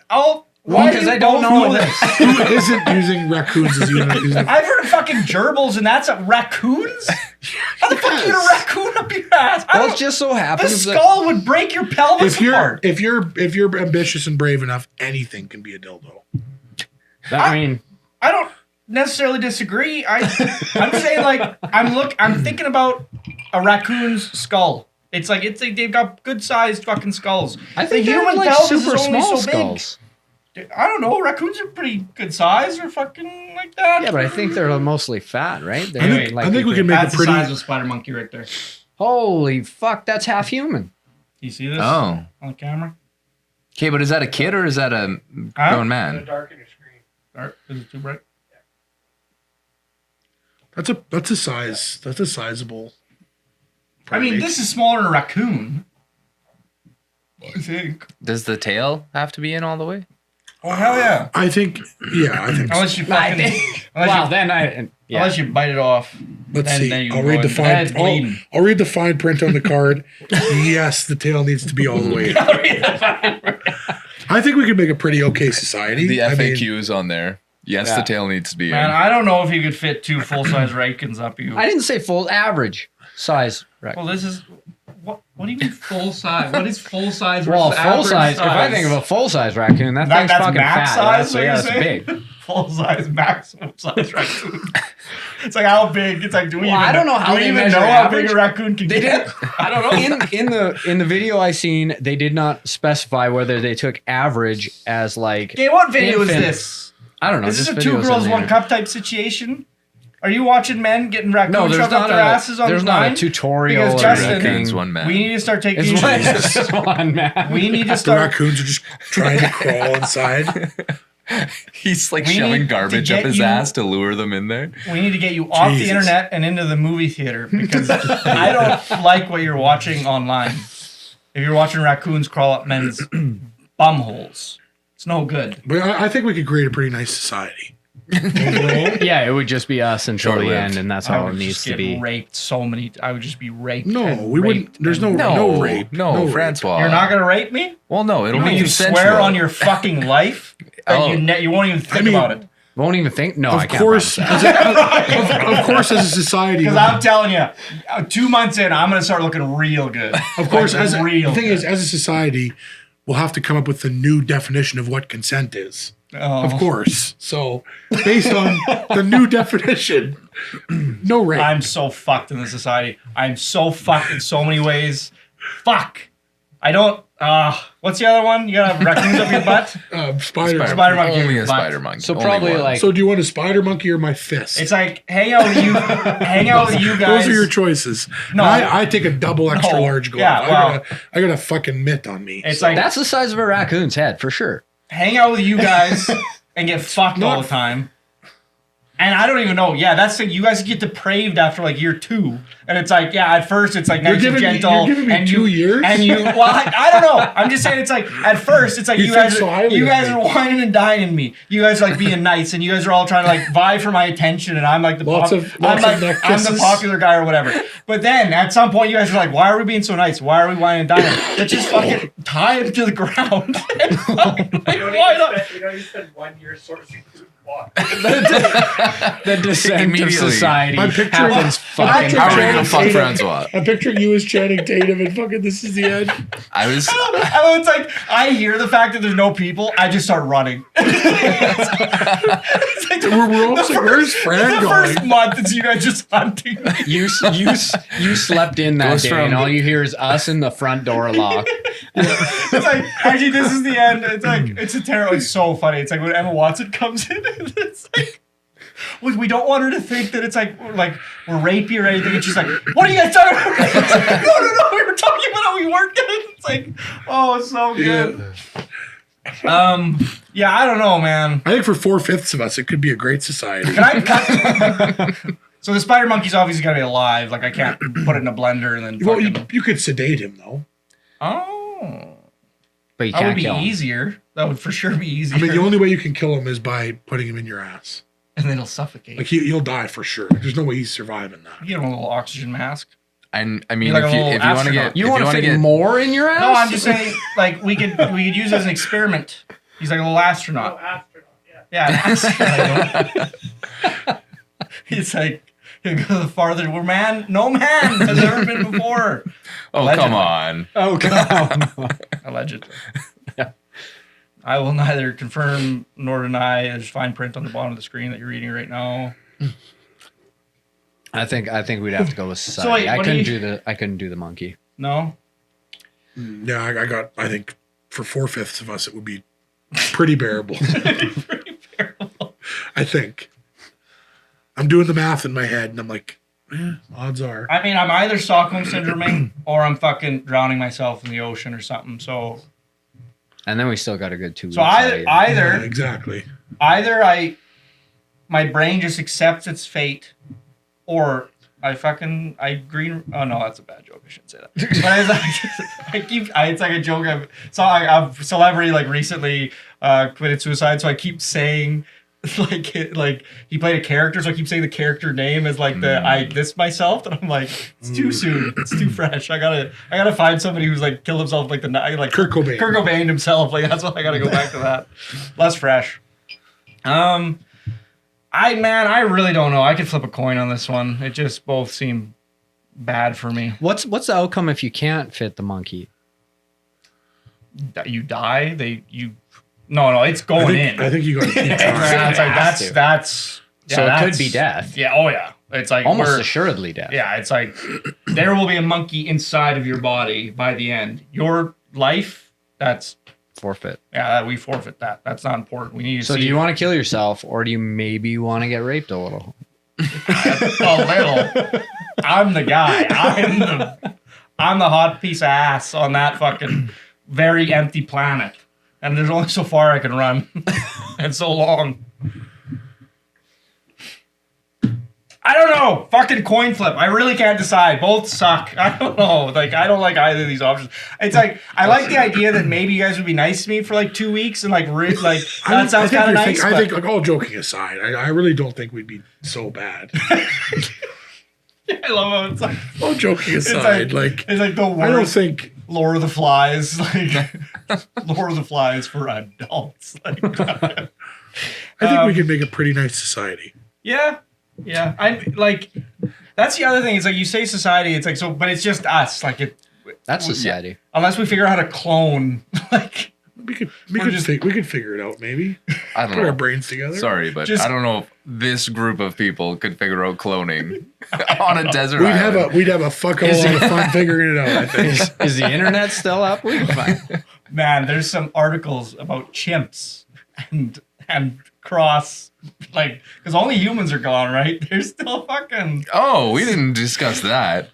why because do you I don't both know this? Who isn't using raccoons as unit? I've heard of fucking gerbils, and that's raccoons. How the fuck you get a raccoon up your ass? I Well, don't- it just so the happens that skull would break your pelvis apart. If you're ambitious and brave enough, anything can be a dildo. I mean, I don't necessarily disagree. I'm saying like I'm thinking about a raccoon's skull. It's like they've got good sized fucking skulls. I think the they're human like pelvis is super only small so big. skulls. I don't know. Raccoons are pretty good size or fucking like that. Yeah, but I think they're mostly fat, right? They're I think we can make That's a the size pretty. of a spider monkey right there. Holy fuck, that's half human. You see this Oh. on camera? Okay, but is that a kid or is that a Huh? grown man? Dark in your screen. Dark? Is it too bright? That's a size. That's a sizable. I mean, this is smaller than a raccoon. I think. Does the tail have to be in all the way? Oh hell yeah! I think. Yeah, I think. So. Unless you fucking, unless you bite it off. Let's then see. you I'll go read the in. Then it's fine. bleeding. I'll read the fine print on the card. Yes, the tail needs to be all the way. I think we could make a pretty okay society. The I mean, FAQ is on there. Yes, Yeah. the tail needs to be Man, in. I don't know if you could fit two full size raccoons up you. I didn't say full, average size. Right. Well, this is what? What do you mean full size? What is full size? Well, versus full average size. If I think of a full size raccoon, that thing's that's fucking max fat. size. So what yeah, you're it's saying? big. Full size, maximum size raccoon. It's like how big? It's like do we Well, even? I don't know how do we they even measure know how big average. a raccoon can They get? I don't know. In the video I seen, they did not specify whether they took average as like. Okay, what video is infant- this? I don't know. Is this a just two videos in girls, one there. cup type situation? Are you watching men getting raccoons No, there's shoved up not their asses on there's the not a line? tutorial. Because or Justin- anything. Raccoons, one man. We need to start taking. It's one man. We need to the start. raccoons are just trying to crawl inside. He's like We need shoving to garbage up get his you- ass to lure them in there. We need to get you off the Jesus. internet and into the movie theater because I don't like what you're watching online. If you're watching raccoons crawl up men's bum holes, it's no good. But I think we could create a pretty nice society. Overall, Yeah, it would just be us until the Short-lived. end, and that's I how would it needs just to get be. raped so many. I would just be raped. no, and we wouldn't. raped There's no and- no rape. No, rape. Francois. You're not gonna rape me? Well, no, it'll You be mean you consensual. swear on your fucking life that Oh. you won't even think I mean- about it. Won't even think. No, I Of can't. course, promise that. of course, as a society, Because I'm telling you, 2 months in, I'm gonna start looking real good. of course, Like, as the real thing good. is, as a society, we'll have to come up with a new definition of what consent is. Oh. Of course. So, based on the new definition, no rape. I'm so fucked in this society. I'm so fucked in so many ways. Fuck. I don't. What's the other one? You gotta have raccoons up your butt. Spider. Spider monkey. Only a But- spider monkey. So Only probably one. like So, do you want a spider monkey or my fist? It's like hang out with you. Hang out with you guys. Those are your choices. No. And I take a double extra No. large glove. Yeah, well- I got a fucking mitt on me. It's like that's the size of a raccoon's head for sure. hang out with you guys and get fucked all Not- the time. And I don't even know. Yeah, that's the you guys get depraved after like year 2, and it's like at first it's like nice and gentle. You're giving me and 2 years? And you, well, I don't know. I'm just saying it's like at first it's like You you think guys, so highly you of guys me. are whining and dining me. You guys are like being nice, and you guys are all trying to like vie for my attention, and I'm like the Lots of neck I'm the kisses. popular guy or whatever. But then at some point you guys are like, why are we being so nice? Why are we whining and dining? Let's just fucking tie him to the ground. And fucking, like, why not? You know, you spend 1 year sourcing food. The descent of Immediately. society I'm picturing- happens I'm fucking picturing How are you Channing gonna fuck Tatum. friends what? I'm picturing you as Channing Tatum and fucking this is the end. I was It's like I hear the fact that there's no people, I just start running. It's like We're almost like, where's Fran the first going? month it's you guys just hunting me. You slept in that Goes day, from- and all you hear is us in the front door lock. It's like actually this is the end. It's like it's a terrible. It's so funny. It's like when Emma Watson comes in. It's like we don't want her to think that it's like we're rapey or anything. And she's like, "What are you guys talking about?" It's like, no. We were talking about how we weren't good. It's like, oh, it's so good. Yeah, I don't know, man. I think for 4/5 of us, it could be a great society. Can I cut? So the spider monkey's obviously gotta be alive. Like I can't put it in a blender and then. Well, Fucking... you could sedate him though. Oh, But you that would can't be kill him. easier. That would for sure be easier. I mean, the only way you can kill him is by putting him in your ass. and then he'll suffocate. Like he'll die for sure. There's no way he's surviving that. You get him a little oxygen mask. and I mean You're like if a you little if you want to astronaut. get You if want to fit get more in your ass? No, I'm just saying, like we could use it as an experiment. He's like a little astronaut. astronaut, yeah. Yeah, an astronaut. He's like he'll go the farther where no man has ever been before. oh Allegedly. come on. Oh god. Allegedly. Yeah. I will neither confirm nor deny. There's fine print on the bottom of the screen that you're reading right now. I think we'd have to go with society. wait, I what do couldn't do the monkey. No? Yeah, I think for 4/5 of us, it would be pretty bearable. Pretty terrible. I think. I'm doing the math in my head, and I'm like, odds are. I mean, I'm either Stockholm syndroming or I'm fucking drowning myself in the ocean or something. So And then we still got a good 2 weeks. So out of you. Yeah, either exactly. my brain just accepts its fate, or I green. Oh no, that's a bad joke. I shouldn't say that. But it's like a joke. I've celebrity like recently committed suicide, so I keep saying like he played a character, so I keep saying the character name as like this myself, and I'm like it's too soon, it's too fresh. I gotta find somebody who's like killed himself like Kurt Cobain. Kurt Cobain himself. Like that's what I gotta go back to that. Less fresh. I really don't know. I could flip a coin on this one. It just both seem bad for me. What's the outcome if you can't fit the monkey? You die. No, it's going in. I think you got to keep trying. Yeah, it's like that's. So yeah, it could that's- be death. Yeah. Oh yeah. It's like Almost assuredly death. Yeah. It's like there will be a monkey inside of your body by the end. Your life. That's Forfeit. yeah. We forfeit that. That's not important. We need to So see do you want to kill yourself, or do you maybe want to get raped a little? a little. I'm the guy. I'm the hot piece of ass on that fucking very empty planet. And there's only so far I can run. And so long. I don't know. Fucking coin flip. I really can't decide. Both suck. I don't know. Like I don't like either of these options. It's like I like the idea that maybe you guys would be nice to me for like 2 weeks and like that sounds kind of nice. I but- think, like, all joking aside, I really don't think we'd be so bad. I love how it's like All joking aside, like it's like the worst. I don't think. Lord of the Flies, like Lord of the Flies for adults. Like, I think we could make a pretty nice society. Yeah. Yeah. I'm like, that's the other thing. It's like you say society, it's like, so, but it's just us. Like That's society. unless we figure out how to clone, like, We could just- figure it out maybe. I don't Put our know. brains together. Sorry, but Just- I don't know if this group of people could figure out cloning on a desert We'd island. have a fuck a lot of fun figuring it out, I think. Is the internet still up? We can find. man, there's some articles about chimps and cross, like, because only humans are gone, right? There's still fucking. Oh, we didn't discuss that.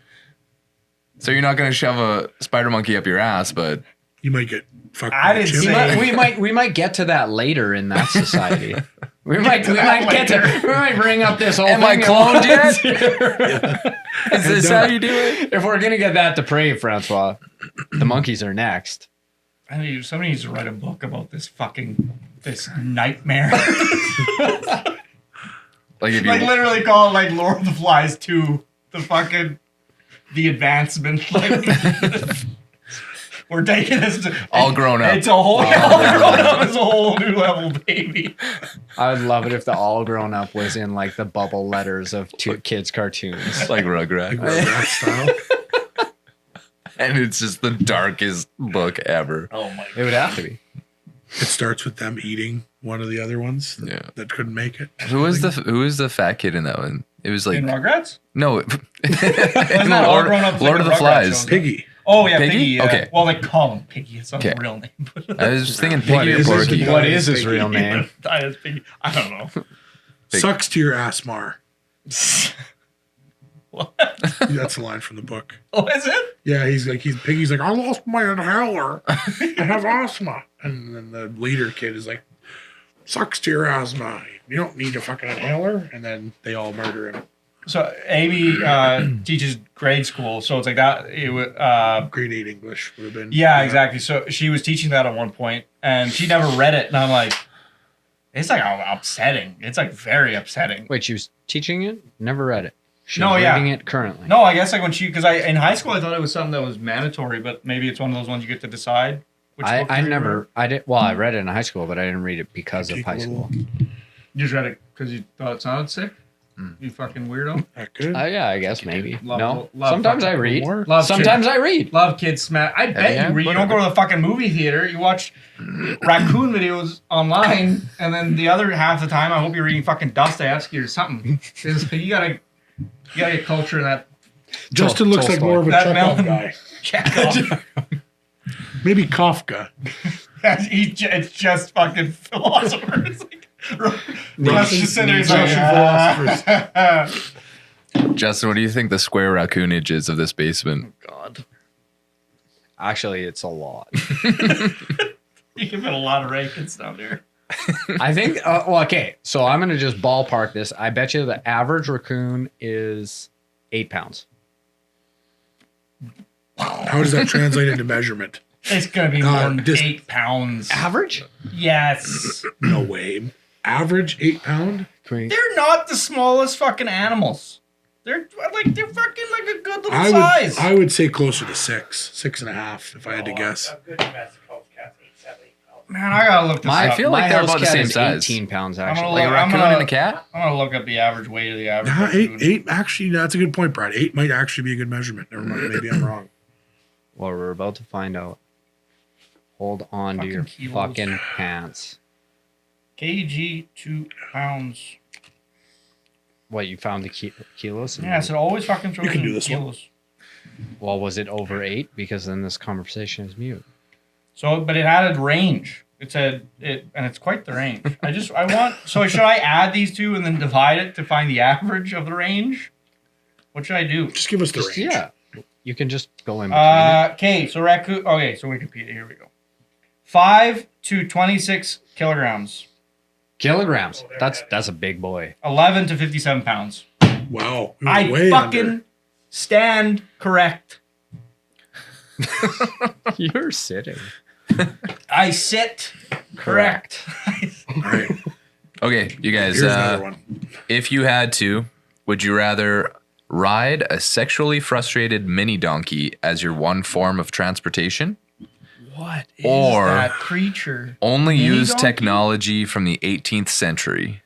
So you're not going to shove a spider monkey up your ass, but You might get fucked I by a didn't chimp. say- We might get to that later in that society. We might bring up this whole am thing. I cloned yet? Is this how you do it? If we're gonna get that depraved, Francois, the monkeys are next. Somebody needs to write a book about this nightmare. Like if you Like literally call it like Lord of the Flies 2, the advancement, like we're taking this to, all grown up. it's a whole all grown up is a whole new level, baby. I would love it if the all grown up was in like the bubble letters of two kids' cartoons. like Rugrats. That style. And it's just the darkest book ever. Oh my It would have to be. It starts with them eating one of the other ones Yeah. that couldn't make it. Who was the fat kid in that one? It was like In Rugrats? no, Wasn't that all grown up? Lord of the Flies. Piggy. Oh yeah, Piggy? Piggy. Yeah. Okay. Well, they call him Piggy. It's not Okay. his real name. I was just thinking What Piggy or is his- Porky. what is his real name? I don't know. Pig. Sucks to your ass, Mar. What? That's the line from the book. Oh, is it? Yeah, Piggy's like, I lost my inhaler. I have asthma. And then the leader kid is like, sucks to your asthma. You don't need a fucking inhaler. And then they all murder him. So Amy teaches grade school, so it's like that. Grade 8 English would have been. Yeah, exactly. So she was teaching that at one point, and she never read it, and I'm like, it's like upsetting. It's like very upsetting. Wait, she was teaching it? Never read it. She's No, yeah. reading it currently. No, I guess like because in high school I thought it was something that was mandatory, but maybe it's one of those ones you get to decide. Which book I you never, read. I did. Well, I read it in high school, but I didn't read it because of Take a high little- school. You just read it because you thought it sounded sick. You fucking weirdo. That good. Yeah, I guess maybe. Love Sometimes I fucking read. more. Love Sometimes I read. Love kids smash. I bet Yeah, you read. You don't go to the fucking movie theater. You watch raccoon videos online, and then the other half of the time, I hope you're reading fucking Dostoevsky or something. 'Cause you gotta get culture in that. Justin looks like Tolstoy. more of a That Chekhov melon. guy. Chekhov. Maybe Kafka. It's just fucking philosophers. Russian- just sitting there, he's Russian like, Justin, what do you think the square raccoonage is of this basement? God, Actually, it's a lot. you can put a lot of rankings down there. I think. Well, okay. So I'm gonna just ballpark this. I bet you the average raccoon is 8 pounds. How does that translate into measurement? It's gonna be more than just- 8 pounds. Average? Yes. No way. Average 8 pound? They're not the smallest fucking animals. They're fucking like a good little size. I would say closer to 6.5 if I had to guess. A good domestic house cat's 8, 7, 8 pounds. Man, I gotta look this My, up. I feel like my they're house about the cat same is size. 18 pounds I'm actually. gonna Like a I'm raccoon gonna- and a cat? I'm gonna look up the average weight of the average Nah, raccoon. 8 actually, that's a good point, Brad. 8 might actually be a good measurement. Never mind, maybe I'm wrong. Well, we're about to find out. Hold on to Fucking your kilos. fucking pants. kg 2 pounds. What, you found the kilos? Yeah, so always fucking throw You can in do this one. kilos. Well, was it over 8? Because then this conversation is mute. So, but it added range. It said it, and it's quite the range. So should I add these two and then divide it to find the average of the range? What should I do? Just give us the range. Yeah. You can just go in between it. Okay, so raccoon. Okay, so Wikipedia. Here we go. 5 to 26 kilograms. Kilograms. That's a big boy. 11 to 57 pounds. Wow. I Way fucking under. stand correct. You're sitting. I sit correct. All right. Okay, you guys, Here's another one. if you had to, would you rather ride a sexually frustrated mini donkey as your one form of transportation? What is Or- that creature? Only Mini use donkey? technology from the 18th century.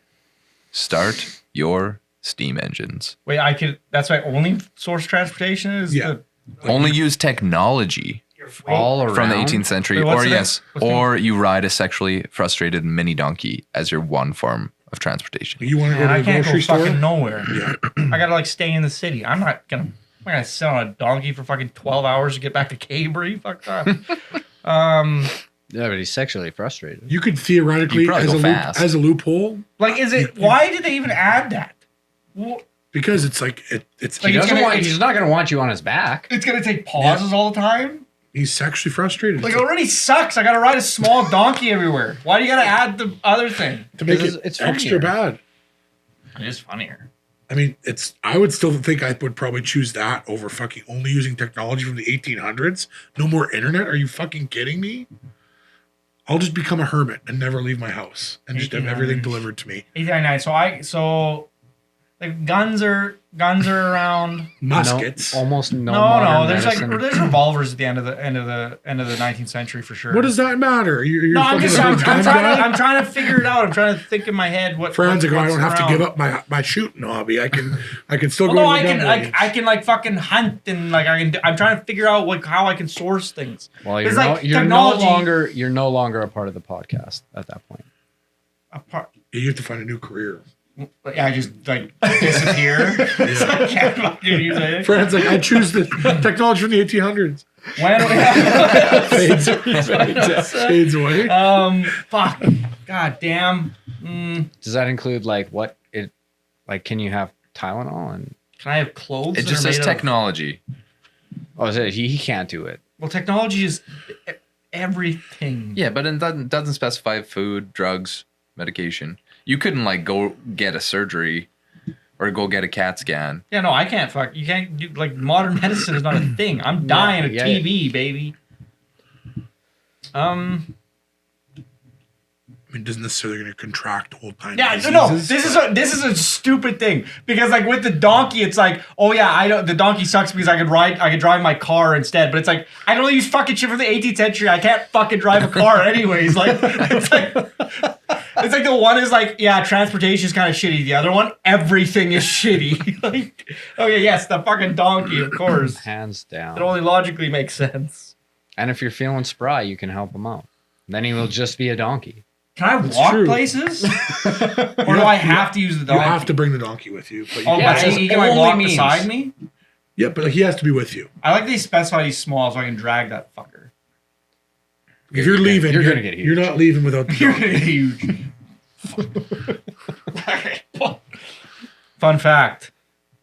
Start your steam engines. Wait, I could. That's my only source of transportation is Yeah. Only use technology All around. from the 18th century. Wait, what's Or the yes, what's the- or you ride a sexually frustrated mini donkey as your one form of transportation. You want to Man, go I to the can't go grocery store? fucking nowhere. Yeah. I gotta like stay in the city. I'm not gonna sit on a donkey for fucking 12 hours to get back to Cabry. Fuck that. Yeah, but he's sexually frustrated. You could theoretically, You probably as go a, fast. as a loophole, Like, is it? Why did they even add that? Well, because it's like it's Like, He it's doesn't gonna- want. He's not going to want you on his back. it's gonna take pauses all the time. he's sexually frustrated. Like, It's it already sucks. I gotta ride a small donkey everywhere. Why do you gotta add the other thing? to make Because it it's extra funnier. bad. It is funnier. I mean, I would still think I would probably choose that over fucking only using technology from the 1800s. No more internet? Are you fucking kidding me? I'll just become a hermit and never leave my house and just have everything 1800s. delivered to me. 1899. So like guns are around. Muskets. No, almost no. No, modern there's medicine. like there's revolvers at the end of the 19th century for sure. What does that matter? You're No, I'm fucking just a I'm, big I'm gun trying guy? to I'm trying to figure it out. I'm trying to think in my head what. Friends are going, I what's don't have to around. give up my shooting hobby. I can still Well, go no, to the gun range. I can like fucking hunt and like I'm trying to figure out like how I can source things. Well, It's you're, like you're technology- no longer a part of the podcast at that point. Apart. You have to find a new career. Yeah, I just like disappear. So I can't fucking use it. Friends, like, I choose the technology from the 1800s. When Fades away. fuck. God damn. Does that include like what it? Like, can you have Tylenol and? Can I have clothes? It that just are says made out of- technology. Oh, is it? He can't do it. Well, technology is everything. Yeah, but it doesn't specify food, drugs, medication. You couldn't like go get a surgery or go get a CAT scan. Yeah, no, I can't fuck. You can't do like modern medicine is not a thing. I'm dying of yeah. TB, baby. I mean, doesn't necessarily going to contract old time Yeah, diseases. no, this is a stupid thing because like with the donkey, it's like, oh yeah, I don't. The donkey sucks because I could drive my car instead. But it's like I can only use fucking shit from the 18th century. I can't fucking drive a car anyways. Like it's like the one is like, yeah, transportation is kind of shitty. The other one, everything is shitty. Like, okay, yes, the fucking donkey, of course. Hands down. It only logically makes sense. And if you're feeling spry, you can help him out. Then he will just be a donkey. Can I walk true. places, or do I have to use the You donkey? have to bring the donkey with you. But you, Oh, Yeah, but it says he can like only walk means- beside me. yeah, but he has to be with you. I like they specify he's small so I can drag that fucker. If you're leaving, you're gonna get huge. You're not leaving without the You're donkey. huge. Fun fact: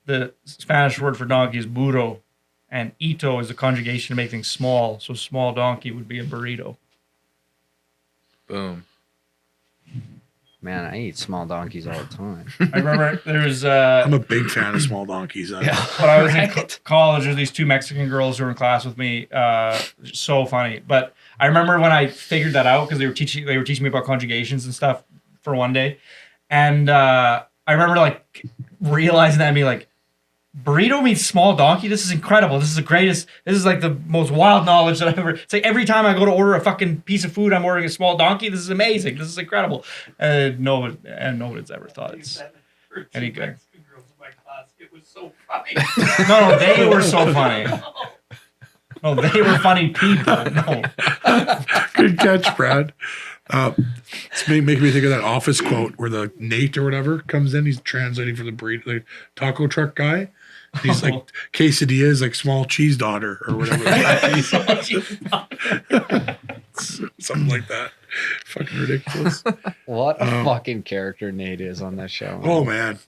the Spanish word for donkey is burro, and ito is a conjugation to make things small. So small donkey would be a burrito. Boom. Man, I eat small donkeys all the time. I remember there was I'm a big fan of small donkeys. when I was in college, there's these two Mexican girls who were in class with me. So funny. But I remember when I figured that out because they were teaching me about conjugations and stuff for one day, and I remember like realizing that and being like, burrito means small donkey. This is incredible. This is the greatest. This is like the most wild knowledge that I've ever. It's like every time I go to order a fucking piece of food, I'm ordering a small donkey. This is amazing. This is incredible. Nobody's ever thought it's any good. Mexican girls in my class. It was so funny. No, they were so funny. No, they were funny people. No. Good catch, Brad. It's making me think of that Office quote where the Nate or whatever comes in. He's translating for the taco truck guy. He's like, quesadilla is like small cheese daughter or whatever. Something like that. Fucking ridiculous. What a fucking character Nate is on that show. Oh man,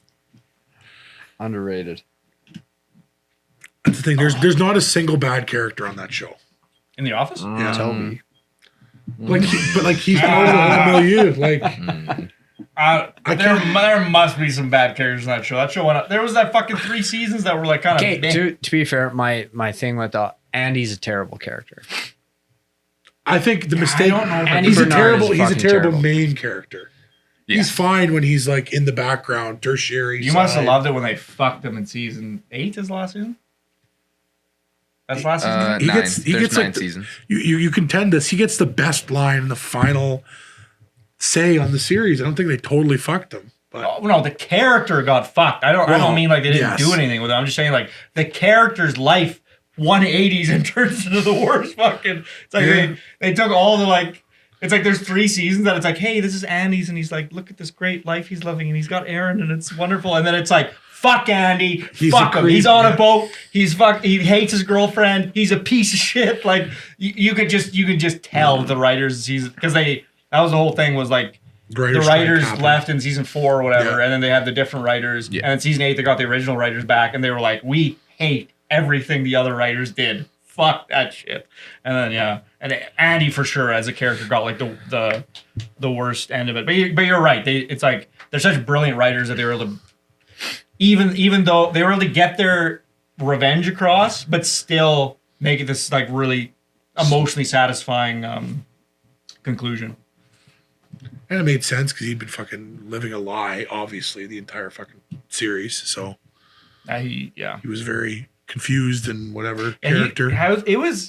Underrated. that's the thing. There's not a single bad character on that show. In the office? Yeah. Toby. But he's part of the whole milieu. Like, There must be some bad characters in that show. That show went up. There was that fucking 3 seasons that were like kind Okay, of. to be fair, my thing with Andy's a terrible character. I think the mistake. don't know, but Andy He's a Bernard is terrible. He's a fucking terrible terrible. main character. Yeah. He's fine when he's like in the background, tertiary. You must have side. loved it when they fucked him in season 8 is the last season? That's last season. He Nine. gets- he There's gets, 9 like, the- seasons. You contend this. He gets the best line in the final say on the series. I don't think they totally fucked him. But Oh, no, the character got fucked. I don't Well, mean like they didn't yes. do anything with it. I'm just saying like the character's life 180s and turns into the worst fucking. It's like Yeah. they took all the like. It's like there's 3 seasons that it's like, hey, this is Andy's, and he's like, look at this great life he's living, and he's got Aaron, and it's wonderful. And then it's like, fuck Andy, He's fuck a him. creep, He's on yeah. a boat. He hates his girlfriend. He's a piece of shit. Like you could just tell the writers season because that was the whole thing was like. The writers left in season 4 or whatever, Yeah. and then they had the different writers. Yeah. And in season 8, they got the original writers back, and they were like, "We hate everything the other writers did. Fuck that shit." And then and Andy for sure as a character got like the worst end of it. But you're right. It's like they're such brilliant writers that they were able to even though they were able to get their revenge across, but still make it this like really emotionally satisfying conclusion. And it made sense because he'd been fucking living a lie, obviously, the entire fucking series. So he was very confused and whatever character.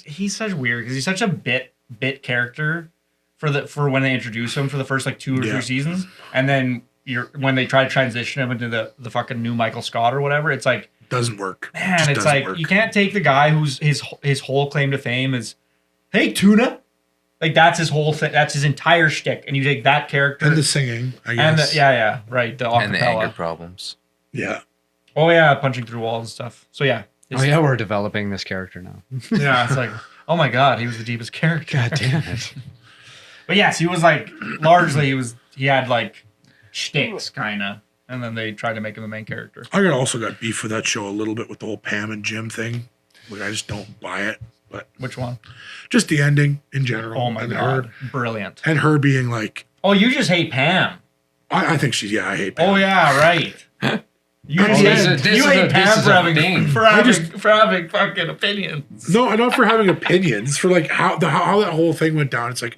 He's such weird because he's such a bit character for when they introduce him for the first like 2 or 3 seasons, and then when they try to transition him into the fucking new Michael Scott or whatever, it's like Doesn't work. man, Just it's doesn't like work. you can't take the guy who's his whole claim to fame is, hey tuna, like that's his whole thing, that's his entire shtick, and you take that character And the singing, I and guess. right, the And the anger acapella. problems. Yeah. Oh yeah, punching through walls and stuff. So yeah. Oh yeah, we're developing this character now. Yeah, it's like, oh my god, he was the deepest character. God damn it. But yes, he was like largely he had like shticks kinda, and then they tried to make him the main character. I also got beef with that show a little bit with the whole Pam and Jim thing. Like, I just don't buy it. But Which one? just the ending in general. Oh my and god, brilliant. and her being like, Oh, you just hate Pam. I think she's, I hate Pam. Oh yeah, right. You Oh, hate, this you is hate a- Pam this is for a having thing. for having fucking opinions. No, not for having opinions, for like how that whole thing went down. It's like,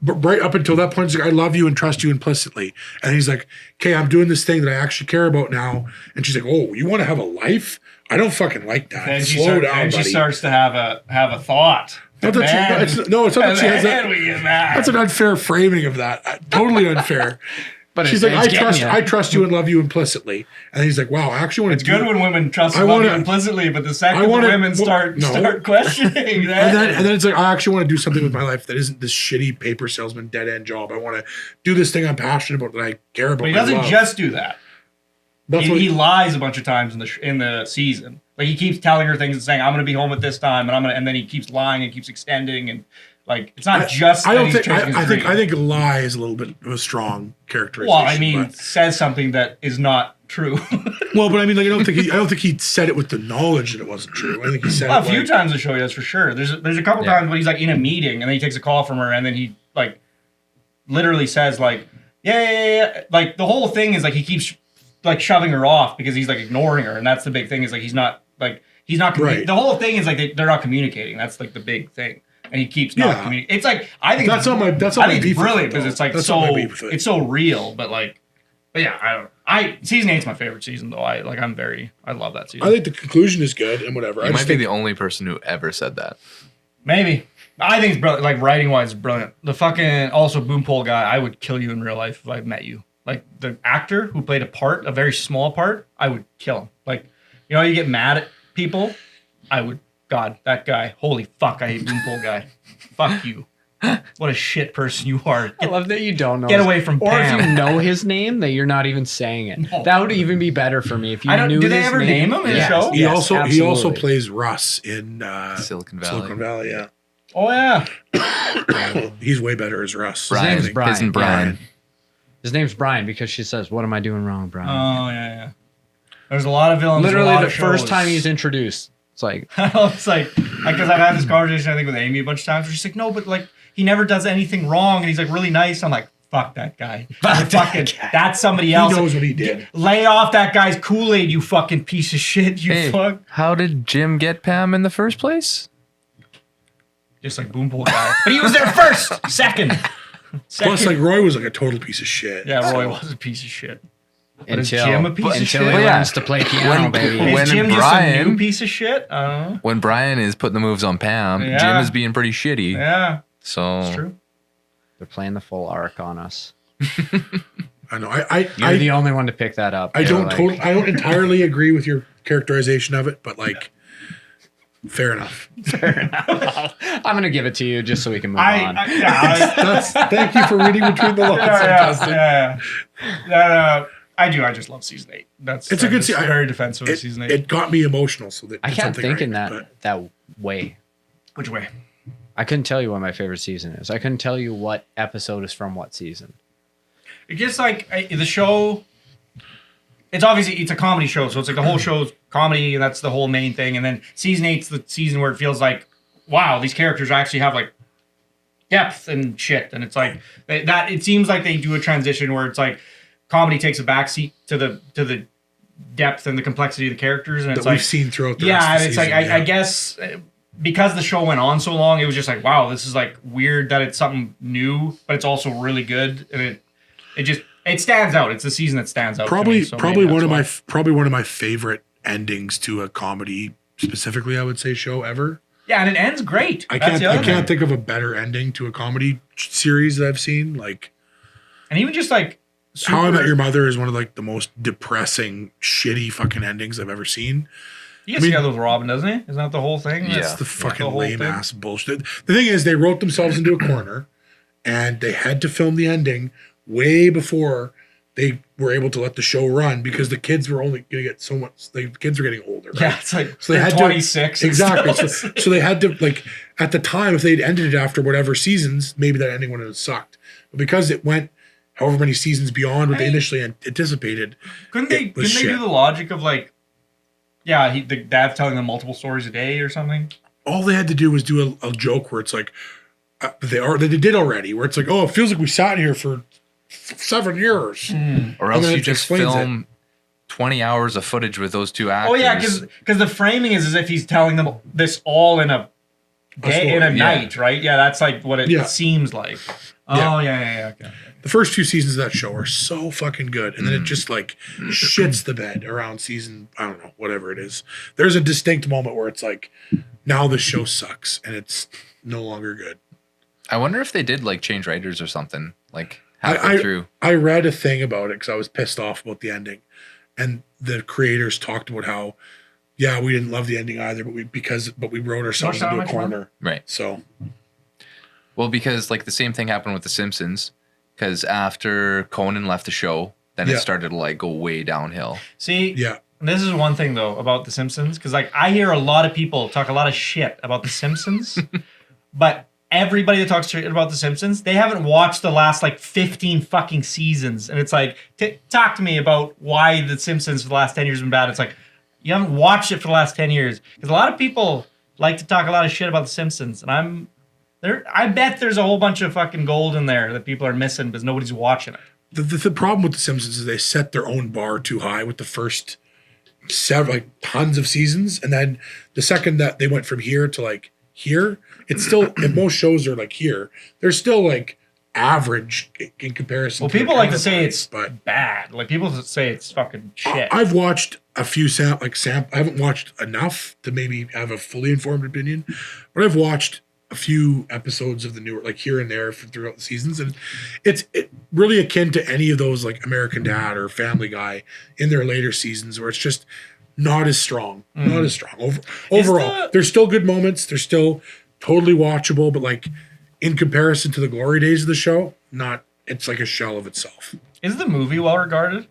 but right up until that point, it's like, I love you and trust you implicitly. And he's like, okay, I'm doing this thing that I actually care about now. And she's like, oh, you want to have a life? I don't fucking like that. Then Slow down, she buddy. starts to have a thought. Not that And it's not that she has that. then we get mad. That's an unfair framing of that. Totally unfair. But She's like, I trust you and love you implicitly. And he's like, wow, I actually want It's to good when women trust and love you implicitly, but the second the women start questioning that, and then it's like, I actually want to do something with my life that isn't this shitty paper salesman dead end job. I want to do this thing I'm passionate about that I care about. but he my doesn't love. just do that. That's He, what he lies a bunch of times in the season. Like he keeps telling her things and saying, "I'm going to be home at this time," and then he keeps lying and keeps extending, and like it's not just. I that don't he's think. chasing his I think. dream. I think lie is a little bit of a strong characterization. Well, I mean, but- says something that is not true. well, but I mean, like, I don't think he said it with the knowledge that it wasn't true. I think he said Well, it a few like, times the show he does for sure. There's a couple times when he's like in a meeting and then he takes a call from her and then he like literally says like yeah. Like the whole thing is like he keeps like shoving her off because he's like ignoring her, and that's the big thing is like he's not Right. The whole thing is like they're not communicating. That's like the big thing. And he keeps not Yeah. communicating. It's like I think That's not my- that's not I my think beef it's with brilliant it, because though. it's like That's not my so beef with it. it's so real, but yeah, I don't know. Season 8's my favorite season though. I love that season. I think the conclusion is good and whatever. I You just might be think, the only person who ever said that. Maybe. I think it's brilliant. Like writing wise, brilliant. The fucking also Boompole guy, I would kill you in real life if I met you. Like the actor who played a very small part, I would kill him. Like, you know, you get mad at people. I would. God, that guy. Holy fuck, I hate Boompole guy. Fuck you. What a shit person you are. I love that you don't know. Get his- away from Or Pam. if you know his name, that you're not even saying it. No. That would even be better for me if you I don't- knew do they his ever name. name him in the Yes, show? he yes, also absolutely. plays Russ in Silicon Valley. Silicon Valley. Yeah, Oh yeah. he's way better as Russ. Brian. name's Brian. Isn't Brian. His name's Brian because she says, "What am I doing wrong, Brian?" Oh yeah. There's a lot of villains. in a Literally lot the of first shows. time he's introduced. It's like, It's like, because I've had this conversation I think with Amy a bunch of times where she's like, no, but like he never does anything wrong and he's like really nice. I'm like, fuck that guy. That's somebody else. He knows what he did. Lay off that guy's Kool-Aid, you fucking piece of shit. You Hey, fuck. how did Jim get Pam in the first place? Just like Boompole guy. But he was there first. Second. Plus, like Roy was like a total piece of shit. Yeah, Roy So, was a piece of shit. But is Jim a piece of shit? he Well, yeah. learns to play piano, baby. when Is Jim just a Brian- new piece of shit? I don't know. When Brian is putting the moves on Pam, Yeah. Jim is being pretty shitty. Yeah, So it's true. They're playing the full arc on us. I know. You're the only one to pick that up. I They're don't like, I don't entirely agree with your characterization of it, but like, fair enough. I'm gonna give it to you just so we can move I on. Thank you for reading between the lines. Justin. I do. I just love season 8. It's a good season. season. Very defensive of season 8. It got me emotional, so that I did can't something think right, in but- that way. Which way? I couldn't tell you what my favorite season is. I couldn't tell you what episode is from what season. It gets like the show. It's obviously it's a comedy show, so it's like the whole show's comedy, and that's the whole main thing. And then season 8's the season where it feels like, wow, these characters actually have like depth and shit. And it's like that. It seems like they do a transition where it's like comedy takes a backseat to the depth and the complexity of the characters, and it's that like we've seen throughout the yeah, rest of and the it's season, like I guess because the show went on so long, it was just like, wow, this is like weird that it's something new, but it's also really good, and it stands out. It's a season that stands out. to probably me, so probably maybe one that's of my one of my favorite endings to a comedy, specifically, I would say, show ever. yeah, and it ends great. I That's can't the I other can't thing. think of a better ending to a comedy series that I've seen. Like And even just like How I Met super- Your Mother is one of like the most depressing, shitty fucking endings I've ever seen. he gets together with Robin, doesn't he? Isn't that the whole thing? Yeah. It's the fucking the whole lame thing. ass bullshit. The thing is, they wrote themselves into a corner, and they had to film the ending way before they were able to let the show run because the kids were only going to get so much. The kids were getting older. Right? Yeah, it's like So they they're had 26. to and exactly. still- So they had to like at the time if they'd ended it after whatever seasons, maybe that ending would have sucked. But because it went however many seasons beyond what they initially anticipated, couldn't they it was do shit. the logic of like, yeah, the dad's telling them multiple stories a day or something? all they had to do was do a joke where it's like they did already, where it's like, oh, it feels like we sat here for 7 years. Or And else then you it just explains film 20 hours of footage with those two actors. Oh yeah, because the framing is as if he's telling them this all in a day story, in a yeah. night, right? Yeah, that's like what it Yeah. seems like. Yeah. Oh yeah. Okay. The first 2 seasons of that show are so fucking good, and then it just like shits the bed around season, I don't know, whatever it is. There's a distinct moment where it's like, now the show sucks and it's no longer good. I wonder if they did like change writers or something like halfway through. I read a thing about it because I was pissed off about the ending, and the creators talked about how, yeah, we didn't love the ending either, but we wrote ourselves What's that into a much fun? corner. Right. So Well, because like the same thing happened with The Simpsons. Because after Conan left the show, then Yeah. it started to like go way downhill. See, yeah, this is one thing though about The Simpsons, because like I hear a lot of people talk a lot of shit about The Simpsons, but everybody that talks shit about The Simpsons, they haven't watched the last like 15 fucking seasons, and it's like, talk to me about why The Simpsons for the last 10 years has been bad. It's like you haven't watched it for the last 10 years, because a lot of people like to talk a lot of shit about The Simpsons, and I bet there's a whole bunch of fucking gold in there that people are missing because nobody's watching it. the problem with The Simpsons is they set their own bar too high with the first tons of seasons, and then the second that they went from here to like here, it's still, if most shows are like here, they're still like average in comparison. Well, to people their like to say counterparts, it's but bad. Like people say it's fucking shit. I've watched a few I haven't watched enough to maybe have a fully informed opinion, but I've watched a few episodes of the newer, like here and there throughout the seasons, and it's really akin to any of those like American Dad or Family Guy in their later seasons, where it's just not as strong, not as strong. Overall, there's still good moments, they're still totally watchable, but like in comparison to the glory days of the show, it's like a shell of itself. Is the movie well regarded?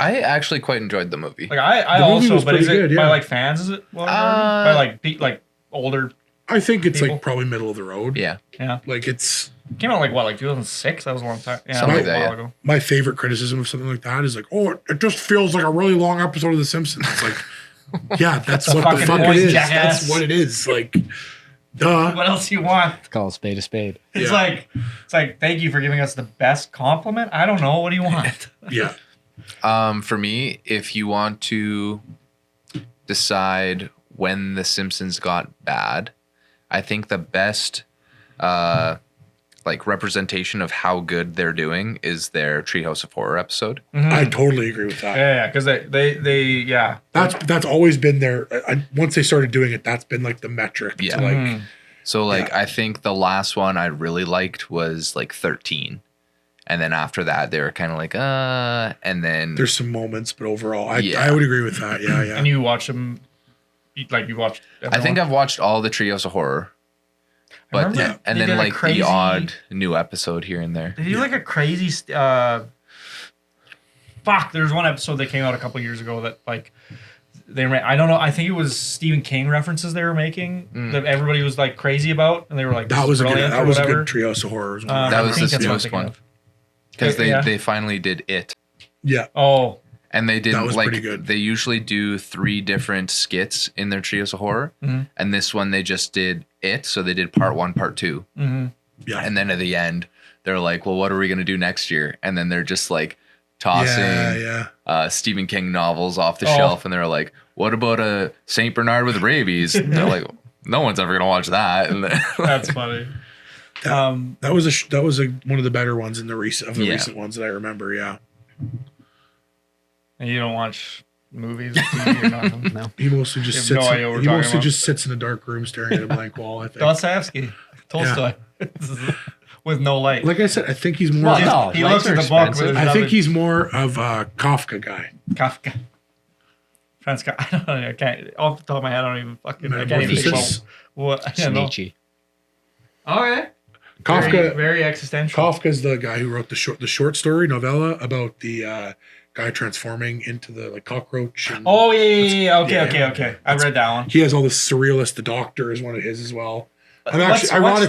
I actually quite enjoyed the movie. Like I The movie also, was but is it pretty good, by yeah. like fans? Is it well regarded? By like older? I think it's People? like probably middle of the road. Yeah. Yeah, Like it's it came out like what, like 2006? That was a long time. Yeah, Something that was like a that, while yeah. ago. my favorite criticism of something like that is like, oh, it just feels like a really long episode of The Simpsons. It's like, yeah, that's what the fucking fuck point, it is. jackass. That's what it is. Like, duh. What else do you want? Call a spade a spade. It's Yeah. like thank you for giving us the best compliment. I don't know. What do you want? Yeah. For me, if you want to decide when The Simpsons got bad, I think the best like representation of how good they're doing is their Treehouse of Horror episode. I totally agree with that. Yeah, because they That's always been their. Once they started doing it, that's been like the metric. Yeah. To like, So like I think the last one I really liked was like 13. And then after that they were kind of like and then there's some moments, but overall I would agree with that. Yeah, yeah. And you watch them, like you watched. I think I've watched all the Treehouse of Horror. But remember and they then did a like crazy- the odd new episode here and there. They do like a crazy. There's one episode that came out a couple years ago that like I don't know. I think it was Stephen King references they were making that everybody was like crazy about, and they were like, That was a good. brilliant That or was a whatever. good Treehouse of Horrors. That I was think the that's what I'm newest thinking one. of. Because Yeah. they finally did it. Yeah. Oh, And they did That was like pretty good. they usually do 3 different skits in their Treehouse of Horror. And this one they just did it. So they did part 1, part 2. Yeah. And then at the end, they're like, well, what are we going to do next year? And then they're just like tossing Stephen King novels off the shelf. And they're like, what about a St. Bernard with rabies? And they're like, no one's ever going to watch that. And then, that's funny. That was one of the better ones in the recent ones that I remember. Yeah. And you don't watch movies or TV or nothing? No. He mostly just You have sits. no idea what we're He talking mostly about. just sits in a dark room staring at a blank wall. I think. Dostoevsky, Tolstoy, with no light. Like I said, I think he's more. Well, no, he lights looks at are the book. expensive. With I another- think he's more of a Kafka guy. Kafka. Franz Kafka. I don't know. I can't. Off the top of my head, I don't even fucking. I can't even think Metamorphosis. about what. I don't know. Shinichi. Okay. Kafka. Very existential. Kafka's the guy who wrote the short story novella about the guy transforming into the like cockroach. And Oh yeah. Yeah. Okay. I read that one. he has all the surrealist. The Doctor is one of his as well. I'm What's- actually, ironically,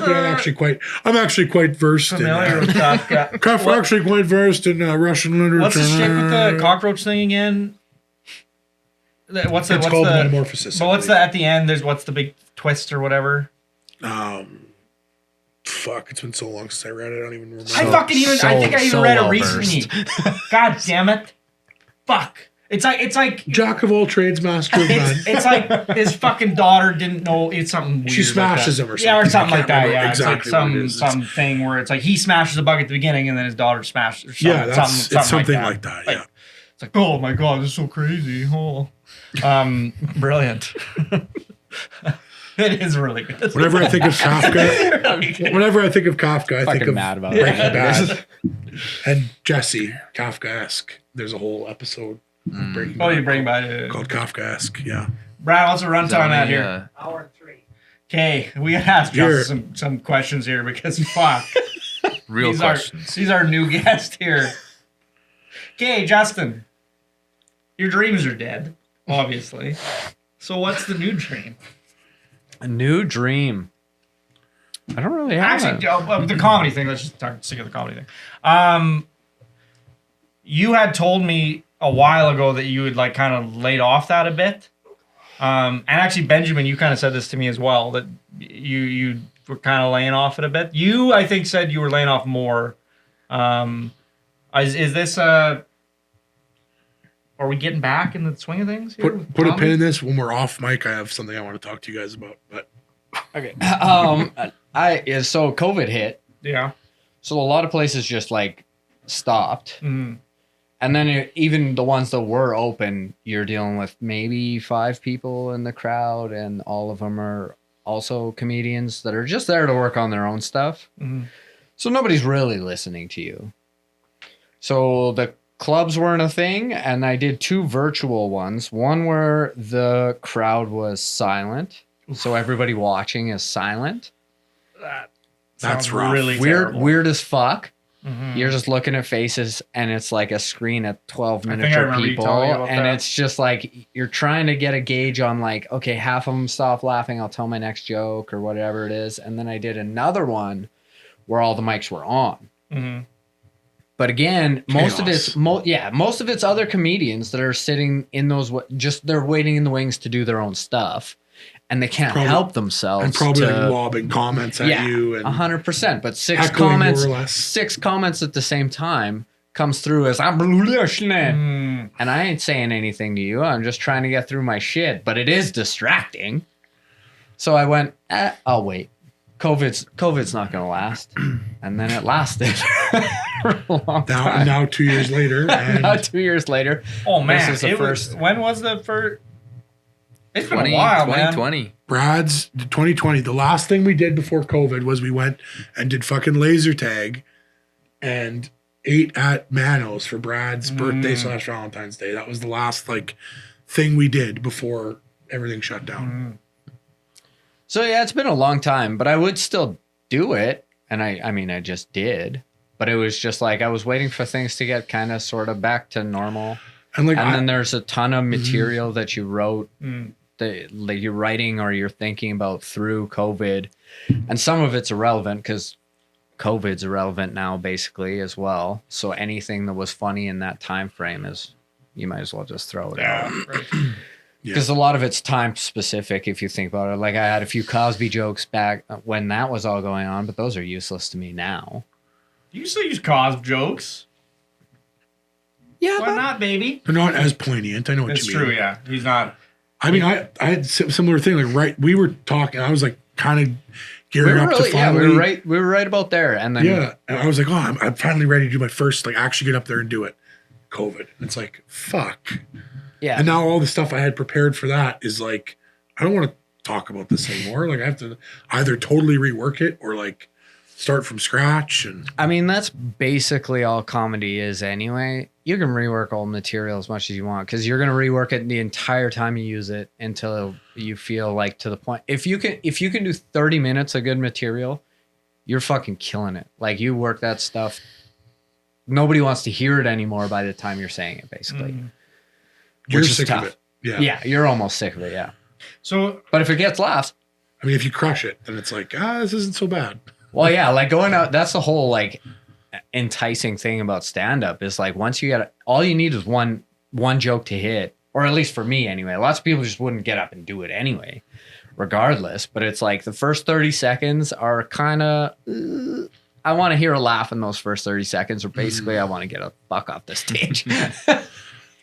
what's I'm actually quite versed Familiar in. with Kafka. I'm actually quite versed in Russian literature. What's the shit with the cockroach thing again? What's It's called Metamorphosis. But what's the at the end? What's the big twist or whatever? Fuck! It's been so long since I read it. I don't even remember. I think I even read it well recently. God damn it! Fuck! It's like Jack of all trades, master of none. it's like his fucking daughter didn't know it's something weird. She smashes like him or that. Yeah, or something. I something like can't that. remember Yeah, exactly it's like what it is. some thing where it's like he smashes a bug at the beginning and then his daughter smashes. Or Yeah, something, it's something like that. Yeah. It's like, oh my god, this is so crazy. Oh, brilliant. It is really good. Whenever I think of Kafka, Really good. I think Fucking of mad about Breaking it. Bad and Jesse Kafkaesque. There's a whole episode of Breaking Oh, Bad you bring by called Kafkaesque. Yeah. Brad. What's the runtime at here? Hour 3. Okay, we gotta ask Here. Justin some questions here because fuck, real he's questions. he's our new guest here. Okay, Justin, your dreams are dead, obviously. So what's the new dream? A new dream. I don't really have Actually, it. the comedy thing. Let's just stick with the comedy thing. You had told me a while ago that you had like kind of laid off that a bit. And actually, Benjamin, you kind of said this to me as well, that you were kind of laying off it a bit. You, I think, said you were laying off more. Is this are we getting back in the swing of things here? with Put a comedy? pin in this. When we're off mic, I have something I want to talk to you guys about. But Okay. So COVID hit. Yeah. So a lot of places just like stopped. Mhm. And then even the ones that were open, you're dealing with maybe 5 people in the crowd, and all of them are also comedians that are just there to work on their own stuff. Mhm. So nobody's really listening to you. So the clubs weren't a thing, and I did 2 virtual ones. One where the crowd was silent, so everybody watching is silent. That That's sounds rough. really Weird, terrible. weird as fuck. Mhm. You're just looking at faces, and it's like a screen of 12 I think I miniature remember you people, telling me about and that. it's just like you're trying to get a gauge on like, okay, half of them stop laughing, I'll tell my next joke or whatever it is. And then I did another one where all the mics were on. Mhm. But again, most of Chaos. it's most of it's other comedians that are sitting in those just they're waiting in the wings to do their own stuff, and they can't Probably- help themselves. and probably to, like lobbing comments at you and 100%. But 6 heckling comments, more or less. 6 comments at the same time comes through as I'm Mm. and I ain't saying anything to you. I'm just trying to get through my shit, but it is distracting. So I went, I'll wait. COVID's not going to last. And then it lasted for a long time. Now 2 years later. And Now 2 years later. Oh man, This is the first. when was the first? It's been a while, man. 2020. Brad's 2020. The last thing we did before COVID was we went and did fucking laser tag and ate at Manos for Brad's birthday / Valentine's Day. That was the last like thing we did before everything shut down. So yeah, it's been a long time, but I would still do it. And I mean, I just did, but it was just like, I was waiting for things to get kind of sort of back to normal. And like, And then there's a ton of material that you wrote, that like you're writing or you're thinking about through COVID. And some of it's irrelevant because COVID's irrelevant now basically as well. So anything that was funny in that time frame is, you might as well just throw it out. Right. Because a lot of it's time specific if you think about it. Like I had a few Cosby jokes back when that was all going on, but those are useless to me now. You still use Cosby jokes? Yeah, Why not, baby? they're not as poignant. I know what It's you mean. true, yeah. He's not. I mean, I had similar thing. Like, right, we were talking. I was like, kind of gearing up to finally. we were right about there. And then Yeah, and I was like, oh, I'm finally ready to do my first, like, actually get up there and do it. COVID. And it's like, fuck. yeah. And now all the stuff I had prepared for that is like, I don't want to talk about this anymore. Like, I have to either totally rework it or like start from scratch. And I mean, that's basically all comedy is anyway. You can rework old material as much as you want because you're going to rework it the entire time you use it until you feel like to the point. If you can do 30 minutes of good material, you're fucking killing it. Like you work that stuff. Nobody wants to hear it anymore by the time you're saying it, basically. you're Which is sick tough. of it. Yeah. Yeah, you're almost sick of it, yeah. So But if it gets laughs, I mean, if you crush it, then it's like, this isn't so bad. well, yeah, like going out, that's the whole like enticing thing about stand-up is like once you get all you need is one joke to hit, or at least for me anyway. Lots of people just wouldn't get up and do it anyway, regardless. But it's like the first 30 seconds are kind of I want to hear a laugh in those first 30 seconds, or basically I want to get a fuck off the stage.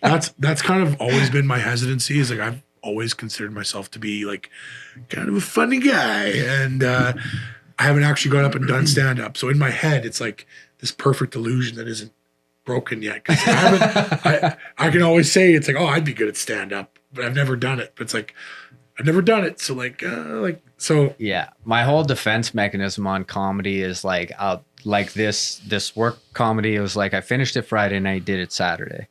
That's kind of always been my hesitancy. Is like I've always considered myself to be like kind of a funny guy, and I haven't actually gone up and done stand up. So in my head, it's like this perfect illusion that isn't broken yet. Because I can always say it's like, oh, I'd be good at stand up, but I've never done it. But it's like I've never done it. So so Yeah, my whole defense mechanism on comedy is like this work comedy. It was like I finished it Friday and I did it Saturday.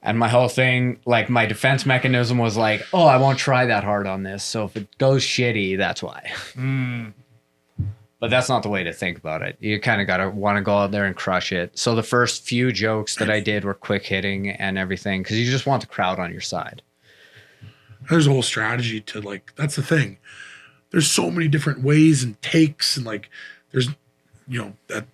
And my whole thing, like my defense mechanism was like, oh, I won't try that hard on this. So if it goes shitty, that's why. But that's not the way to think about it. You kind of got to want to go out there and crush it. So the first few jokes that I did were quick hitting and everything because you just want the crowd on your side. there's a whole strategy to like, that's the thing. There's so many different ways and takes, and like there's, that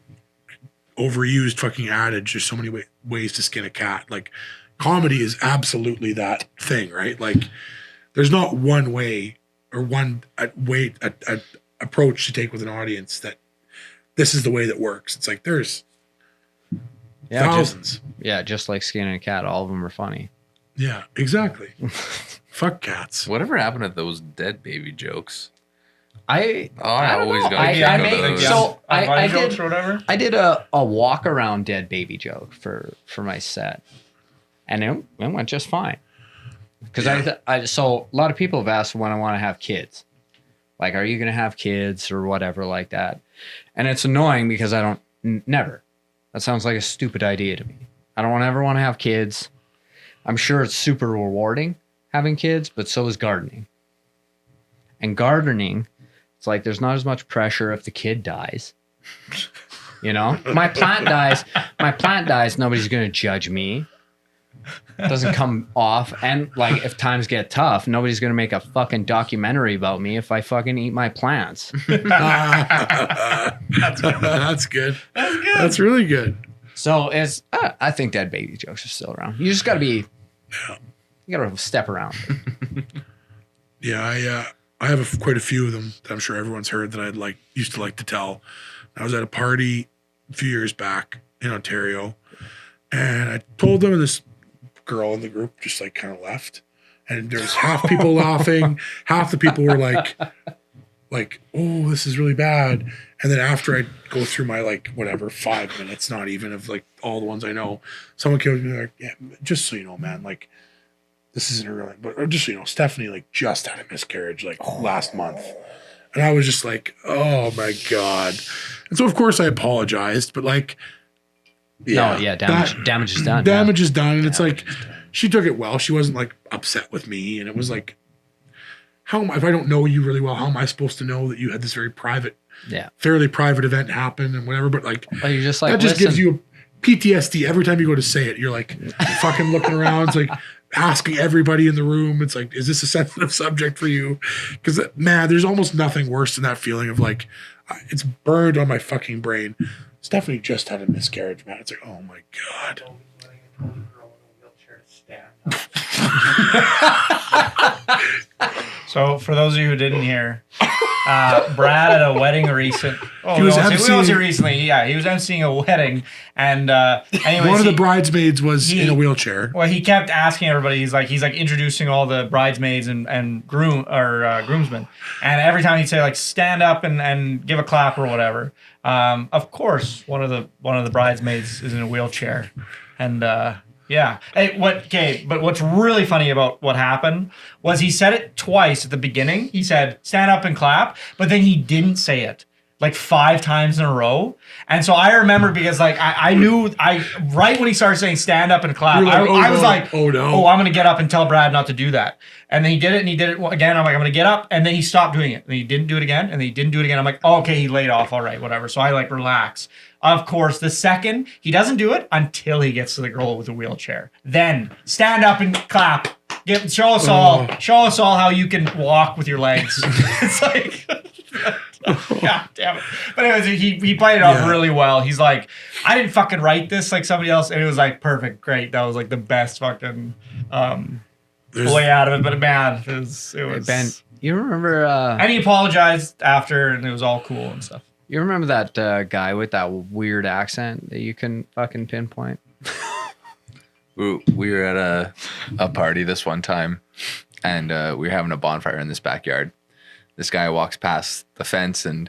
overused fucking adage. There's so many ways to skin a cat. Like comedy is absolutely that thing, right? Like there's not one way or one approach to take with an audience that this is the way that works. It's like there's thousands. Just like skinning a cat, all of them are funny. Yeah, exactly. Fuck cats. Whatever happened to those dead baby jokes? I always got I did a walk around dead baby joke for my set, and it went just fine. Because so a lot of people have asked when I want to have kids, like, are you going to have kids or whatever like that, and it's annoying because I don't never. That sounds like a stupid idea to me. I don't ever want to have kids. I'm sure it's super rewarding having kids, but so is gardening. And gardening, it's like there's not as much pressure if the kid dies. My plant dies, nobody's going to judge me. It doesn't come off. And like if times get tough, nobody's going to make a fucking documentary about me if I fucking eat my plants. That's good. That's good. That's really good. So I think dead baby jokes are still around. You just got to you got to step around. Yeah, I have quite a few of them that I'm sure everyone's heard that I used to like to tell. I was at a party a few years back in Ontario, and I told them, and this girl in the group just kind of left, and there's half people laughing, half the people were like, like, oh, this is really bad. And then after I go through my like whatever 5 minutes, not even of like all the ones I know, someone came to me like, yeah, just so you know, man, like this isn't real, but just so you know, Stephanie like just had a miscarriage like last month. And I was just like, oh my God. And so of course I apologized, but like, damage is done. Damage is done. And it's like, she took it well. She wasn't like upset with me. And it was like, if I don't know you really well, how am I supposed to know that you had this very private, fairly private event happen and whatever? But like, you're just like, that just gives you PTSD every time you go to say it. You're like fucking looking around. It's like asking everybody in the room. It's like, is this a sensitive subject for you? Because man, there's almost nothing worse than that feeling of like, it's burned on my fucking brain. Stephanie just had a miscarriage, man. It's like, oh my God. So for those of you who didn't hear, Brad at a wedding recent. Oh, He was we emceeing- won't say recently. Yeah, he was emceeing a wedding, and anyways, One of the bridesmaids was in a wheelchair. Well, he kept asking everybody. He's like introducing all the bridesmaids and groomsmen, and every time he'd say like stand up and give a clap or whatever. Of course, one of the bridesmaids is in a wheelchair, and yeah. But what's really funny about what happened was he said it twice at the beginning. He said stand up and clap, but then he didn't say it like 5 times in a row. And so I remember because like I knew right when he started saying stand up and clap, Like, I was like, oh no. oh, I'm gonna get up and tell Brad not to do that. And then he did it, and he did it again. I'm like, I'm gonna get up, and then he stopped doing it, and he didn't do it again, and then he didn't do it again. I'm like, oh, okay, he laid off, all right, whatever. So I like relax. Of course, the second he doesn't do it until he gets to the girl with the wheelchair, then stand up and clap. Show us all how you can walk with your legs. It's like, God damn it. But anyways, he played it off really well. He's like, I didn't fucking write this like somebody else, and it was like perfect, great. That was like the best fucking way out of it. But man, it was. Ben, you remember? And he apologized after, and it was all cool and stuff. You remember that guy with that weird accent that you can fucking pinpoint? We were at a party this one time, and we were having a bonfire in this backyard. This guy walks past the fence, and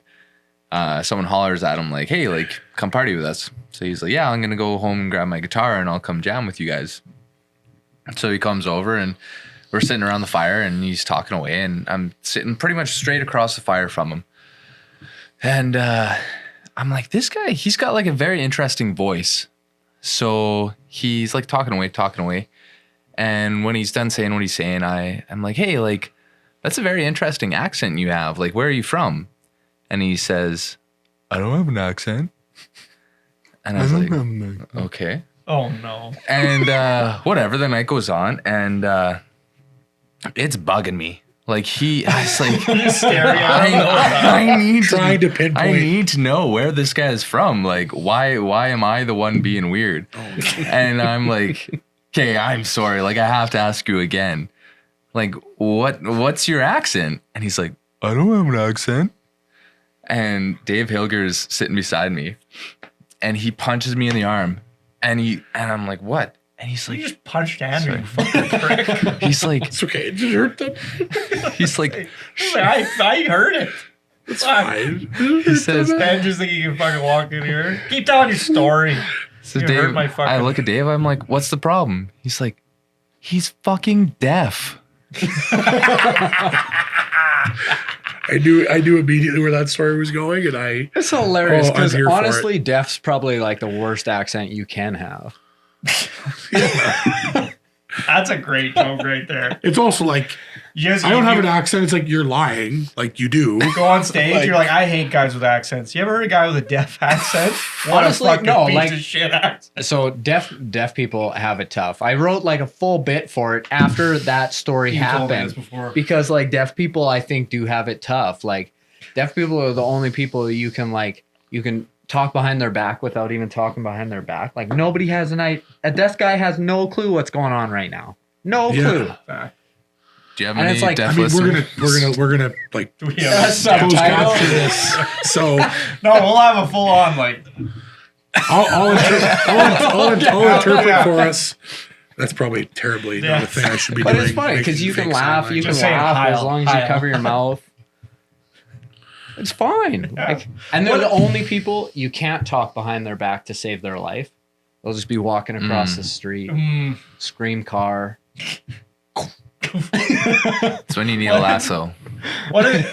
someone hollers at him like, hey, like, come party with us. So he's like, yeah, I'm going to go home and grab my guitar, and I'll come jam with you guys. So he comes over, and we're sitting around the fire, and he's talking away, and I'm sitting pretty much straight across the fire from him. And I'm like, this guy, he's got like a very interesting voice. So he's like talking away. And when he's done saying what he's saying, I'm like, hey, like, that's a very interesting accent you have. Like, where are you from? And he says, I don't have an accent. And I was like, okay. Oh, no. And whatever, the night goes on, and it's bugging me. Like it's like I need trying to pinpoint. I need to know where this guy is from. Like, why am I the one being weird? And I'm like, okay, I'm sorry. Like, I have to ask you again. Like, what's your accent? And he's like, I don't have an accent. And Dave Hilger's sitting beside me, and he punches me in the arm, and I'm like, what? And he's like, you just punched Andrew, you fucking prick. He's like, It's okay. It didn't hurt them. he's like, I heard it. It's fine. he says, Ben just think you can fucking walk in here. Keep telling your story. so You Dave, hurt my fucking- I look at Dave, I'm like, what's the problem? He's like, he's fucking deaf. I knew immediately where that story was going, and It's hilarious I'm because here for honestly, deaf's probably like the worst accent you can have. That's a great joke right there. it's also like You guys, I don't have an accent. It's like you're lying, like you do. go on stage, you're like, I hate guys with accents. You ever heard a guy with a deaf accent? What Honestly, a fucking no, piece like- of shit accent. So deaf people have it tough. I wrote like a full bit for it after that story You told me happened this before. because like deaf people I think do have it tough. Like deaf people are the only people you can talk behind their back without even talking behind their back. Like nobody has a deaf guy has no clue what's going on right now. No clue. Fact. Do you have And any it's like- deaf I mean, listeners? we're gonna like Do we A have subtitle? close capture this. So No, we'll have a full on like. I'll interpret for us. That's probably terribly not a thing I should be But doing. it's funny because making you can fake sign laugh, you language. can Just saying laugh Kyle, as long as Kyle. you cover your mouth. It's fine. Yeah. Like, and they're the only people you can't talk behind their back to save their life. They'll just be walking across the street, scream car. That's when you need a lasso.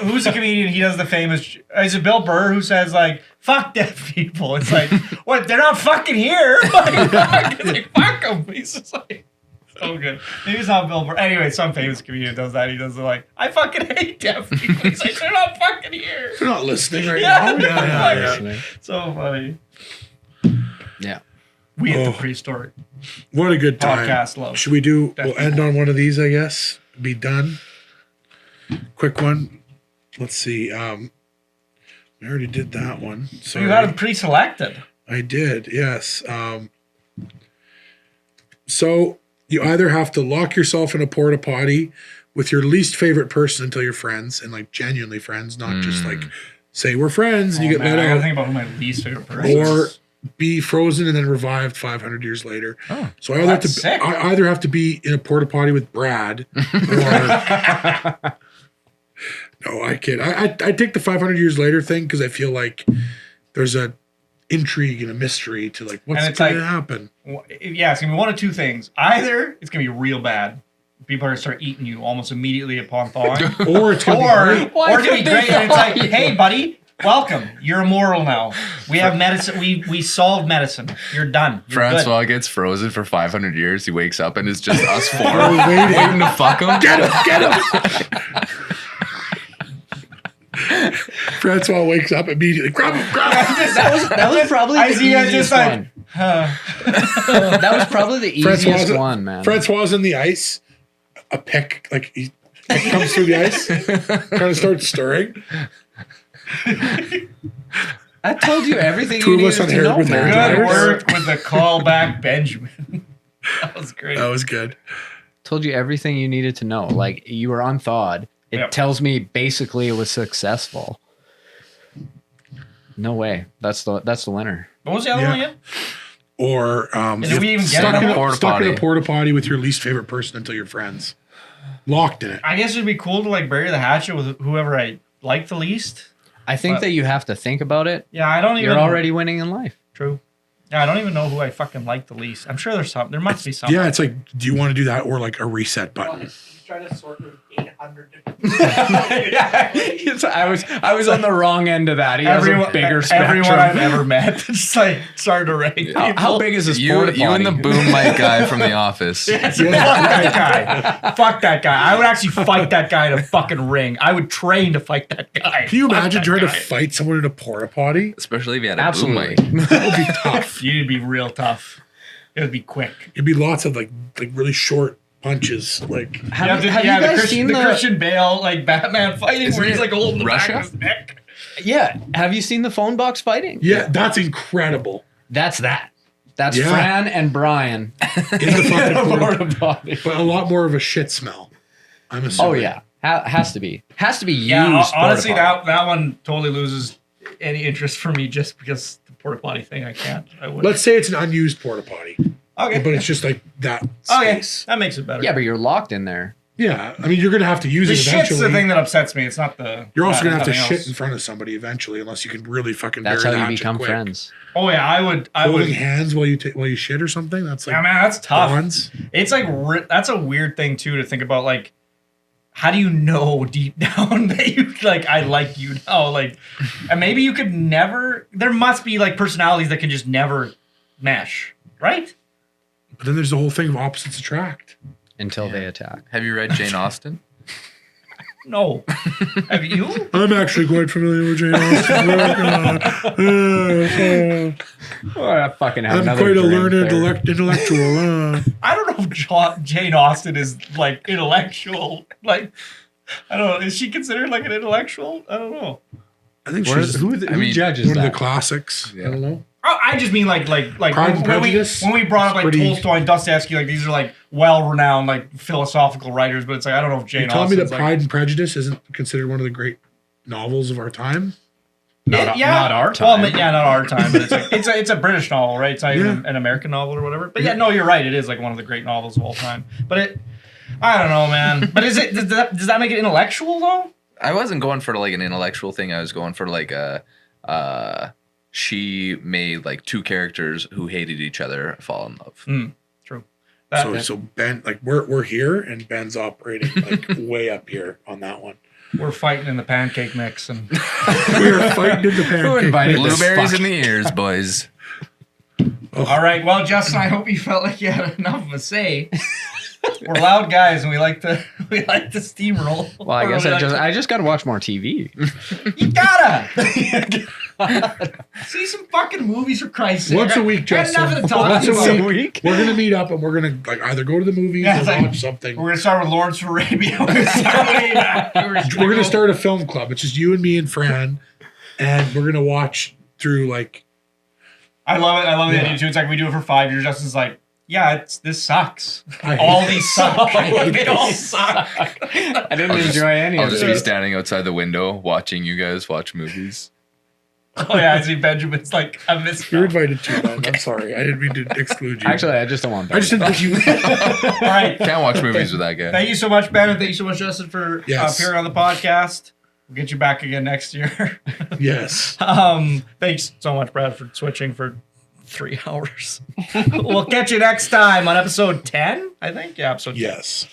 Who's a comedian? He does the famous. Is it Bill Burr who says like "fuck deaf people"? It's like, what? They're not fucking here. Like, fuck. It's like fuck them. He's just like so good. Maybe it's not Bill Burr. Anyway, some famous comedian does that. He does the like, I fucking hate deaf people. He's like, they're not fucking here. They're not listening right Yeah, now. Yeah. So funny. Yeah. We at the prehistoric What a good time. podcast love. Should we do? Definitely. We'll end on one of these, I guess. Be done. Quick one. Let's see. We already did that one. So you had them pre-selected. I did. Yes. So you either have to lock yourself in a porta potty with your least favorite person until you're friends, and like genuinely friends, not just like say we're friends and you get let I gotta out, think about who my least favorite person or is. be frozen and then revived 500 years later. Oh, So I either have that's to sick. I either have to be in a porta potty with Brad, or no, I kid. I take the 500 years later thing because I feel like there's a intrigue and a mystery to like what's And it's going to like- happen. Yeah, it's gonna be one of two things. Either it's gonna be real bad. People are gonna start eating you almost immediately upon thawing. Or it's going to or be great. or it's gonna be great and it's like, hey buddy, welcome. You're immortal now. We have medicine. We solved medicine. You're done. You're Francois gets frozen for 500 years. He wakes up and it's just us four waiting. waiting to fuck him. Get him! Francois wakes up immediately. Grab him! That was probably I the see you guys easiest just like, one. That was probably the easiest one, man. Francois in the ice. A pick, like he comes through the ice, kind of starts stirring. I told you everything Two you of us needed on to hair know, with hair man. dryers. good work with the callback, Benjamin. That was great. That was good. Told you everything you needed to know. Like you were unthawed. It Yep. tells me basically it was successful. No way. That's the winner. What was the other Yeah. one again? Or Did we even get stuck, it? in a, Porta stuck in a potty. porta potty with your least favorite person until you're friends. Locked in it. I guess it'd be cool to like bury the hatchet with whoever I like the least. I think But- that you have to think about it. Yeah, I don't even. You're already winning in life. True. Yeah, I don't even know who I fucking like the least. I'm sure there's some. There must be some. Yeah, it's like, do you want to do that or like a reset button? He's trying to sort through 800 different I was on the wrong end of that. He has a bigger spectrum. everyone I've ever met, just like started to rank people. How big is this You porta and the potty? boom mic guy from The Office. Fuck that guy. Fuck that guy. I would actually fight that guy in a fucking ring. I would train to fight that guy. Can you Fuck imagine that trying to guy. fight someone in a porta potty? Especially if you had a Absolutely. boom mic. That would be tough. You'd be real tough. It would be quick. It'd be lots of like really short punches. Like Have you the guys Christian, seen the the Christian Bale like Batman fighting Isn't where he's it like holding the back Russia? of his neck? Yeah, have you seen the phone box fighting? yeah, that's incredible. That's that. That's Yeah. Fran and Brian In the fucking porta, porta potty. but a lot more of a shit smell. I'm assuming. Oh yeah, has to be used. Yeah, honestly, porta potty. that one totally loses any interest for me just because the porta potty thing. I can't. I wouldn't. Let's say it's an unused porta potty, Okay. but it's just like that Okay, space. that makes it better. Yeah, but you're locked in there. Yeah, I mean you're gonna have to use the it shit's eventually. the thing that upsets me. It's not the. You're also gonna have to nothing shit else. in front of somebody eventually, unless you can really fucking. That's bury how the you hatchet become quick. friends. Oh yeah, I would. Holding hands while you shit or something. That's like Yeah, man, that's tough. bonds. It's like that's a weird thing too to think about. Like, how do you know deep down that you like? I like you now. Like, and maybe you could never. There must be like personalities that can just never mesh, right? But then there's the whole thing of opposites attract. Until they attack. Have you read Jane Austen? No. Have you? I'm actually quite familiar with Jane Austen. Oh, I fucking have I'm another quite a drink learned there. intellectual. I don't know if Jane Austen is like intellectual. Like, I don't know. Is she considered like an intellectual? I don't know. I think Where's- she's who I mean, judges one of that? the classics. I don't know. Oh, I just mean like Pride and Prejudice? when we brought up like Pretty- Tolstoy and Dostoevsky, like these are like well-renowned like philosophical writers, but it's like I don't know if Jane You telling me that Austen's Pride and Prejudice isn't considered one of the great novels of our time? Not our Well, time. yeah, not our time, but it's like it's a British novel, right? It's not even Yeah. an American novel or whatever. But yeah, no, you're right. It is like one of the great novels of all time. But I don't know, man. But does that make it intellectual though? I wasn't going for like an intellectual thing. I was going for like she made like two characters who hated each other fall in love. True. So Ben, like we're here, and Ben's operating like way up here on that one. We're fighting in the pancake mix, and We're fighting in the pancake. invited mix. Blueberries in the ears, boys. all right. Well, Justin, I hope you felt like you had enough of a say. We're loud guys, and we like to steamroll. Well, I guess I just got to watch more TV. You gotta see some fucking movies for Christ's sake. Once a week, I got Justin. nothing to talk Once about. a week. We're gonna meet up, and we're gonna like either go to the movies Yeah, or it's like- watch something. We're gonna start with Lawrence of Arabia. We're We're gonna start a film club. It's just you and me and Fran, and we're gonna watch through like. I love it. I love the Yeah. idea too. It's like we do it for 5 years. Justin's like, yeah, this sucks. I hate All it. these suck. They all suck. I didn't enjoy any I'll of just it. be standing outside the window watching you guys watch movies. Oh yeah, I see Benjamin's like, I missed. You're invited too, man. I'm sorry. I didn't mean to exclude you. Actually, I just don't want that. I just didn't think you. All right. Can't watch movies with that guy. Thank you so much, Ben, and thank you so much, Justin, for Yes. appearing on the podcast. We'll get you back again next year. Yes. Thanks so much, Brad, for switching for 3 hours. We'll catch you next time on episode 10, I think. Yeah, episode 10. Yes.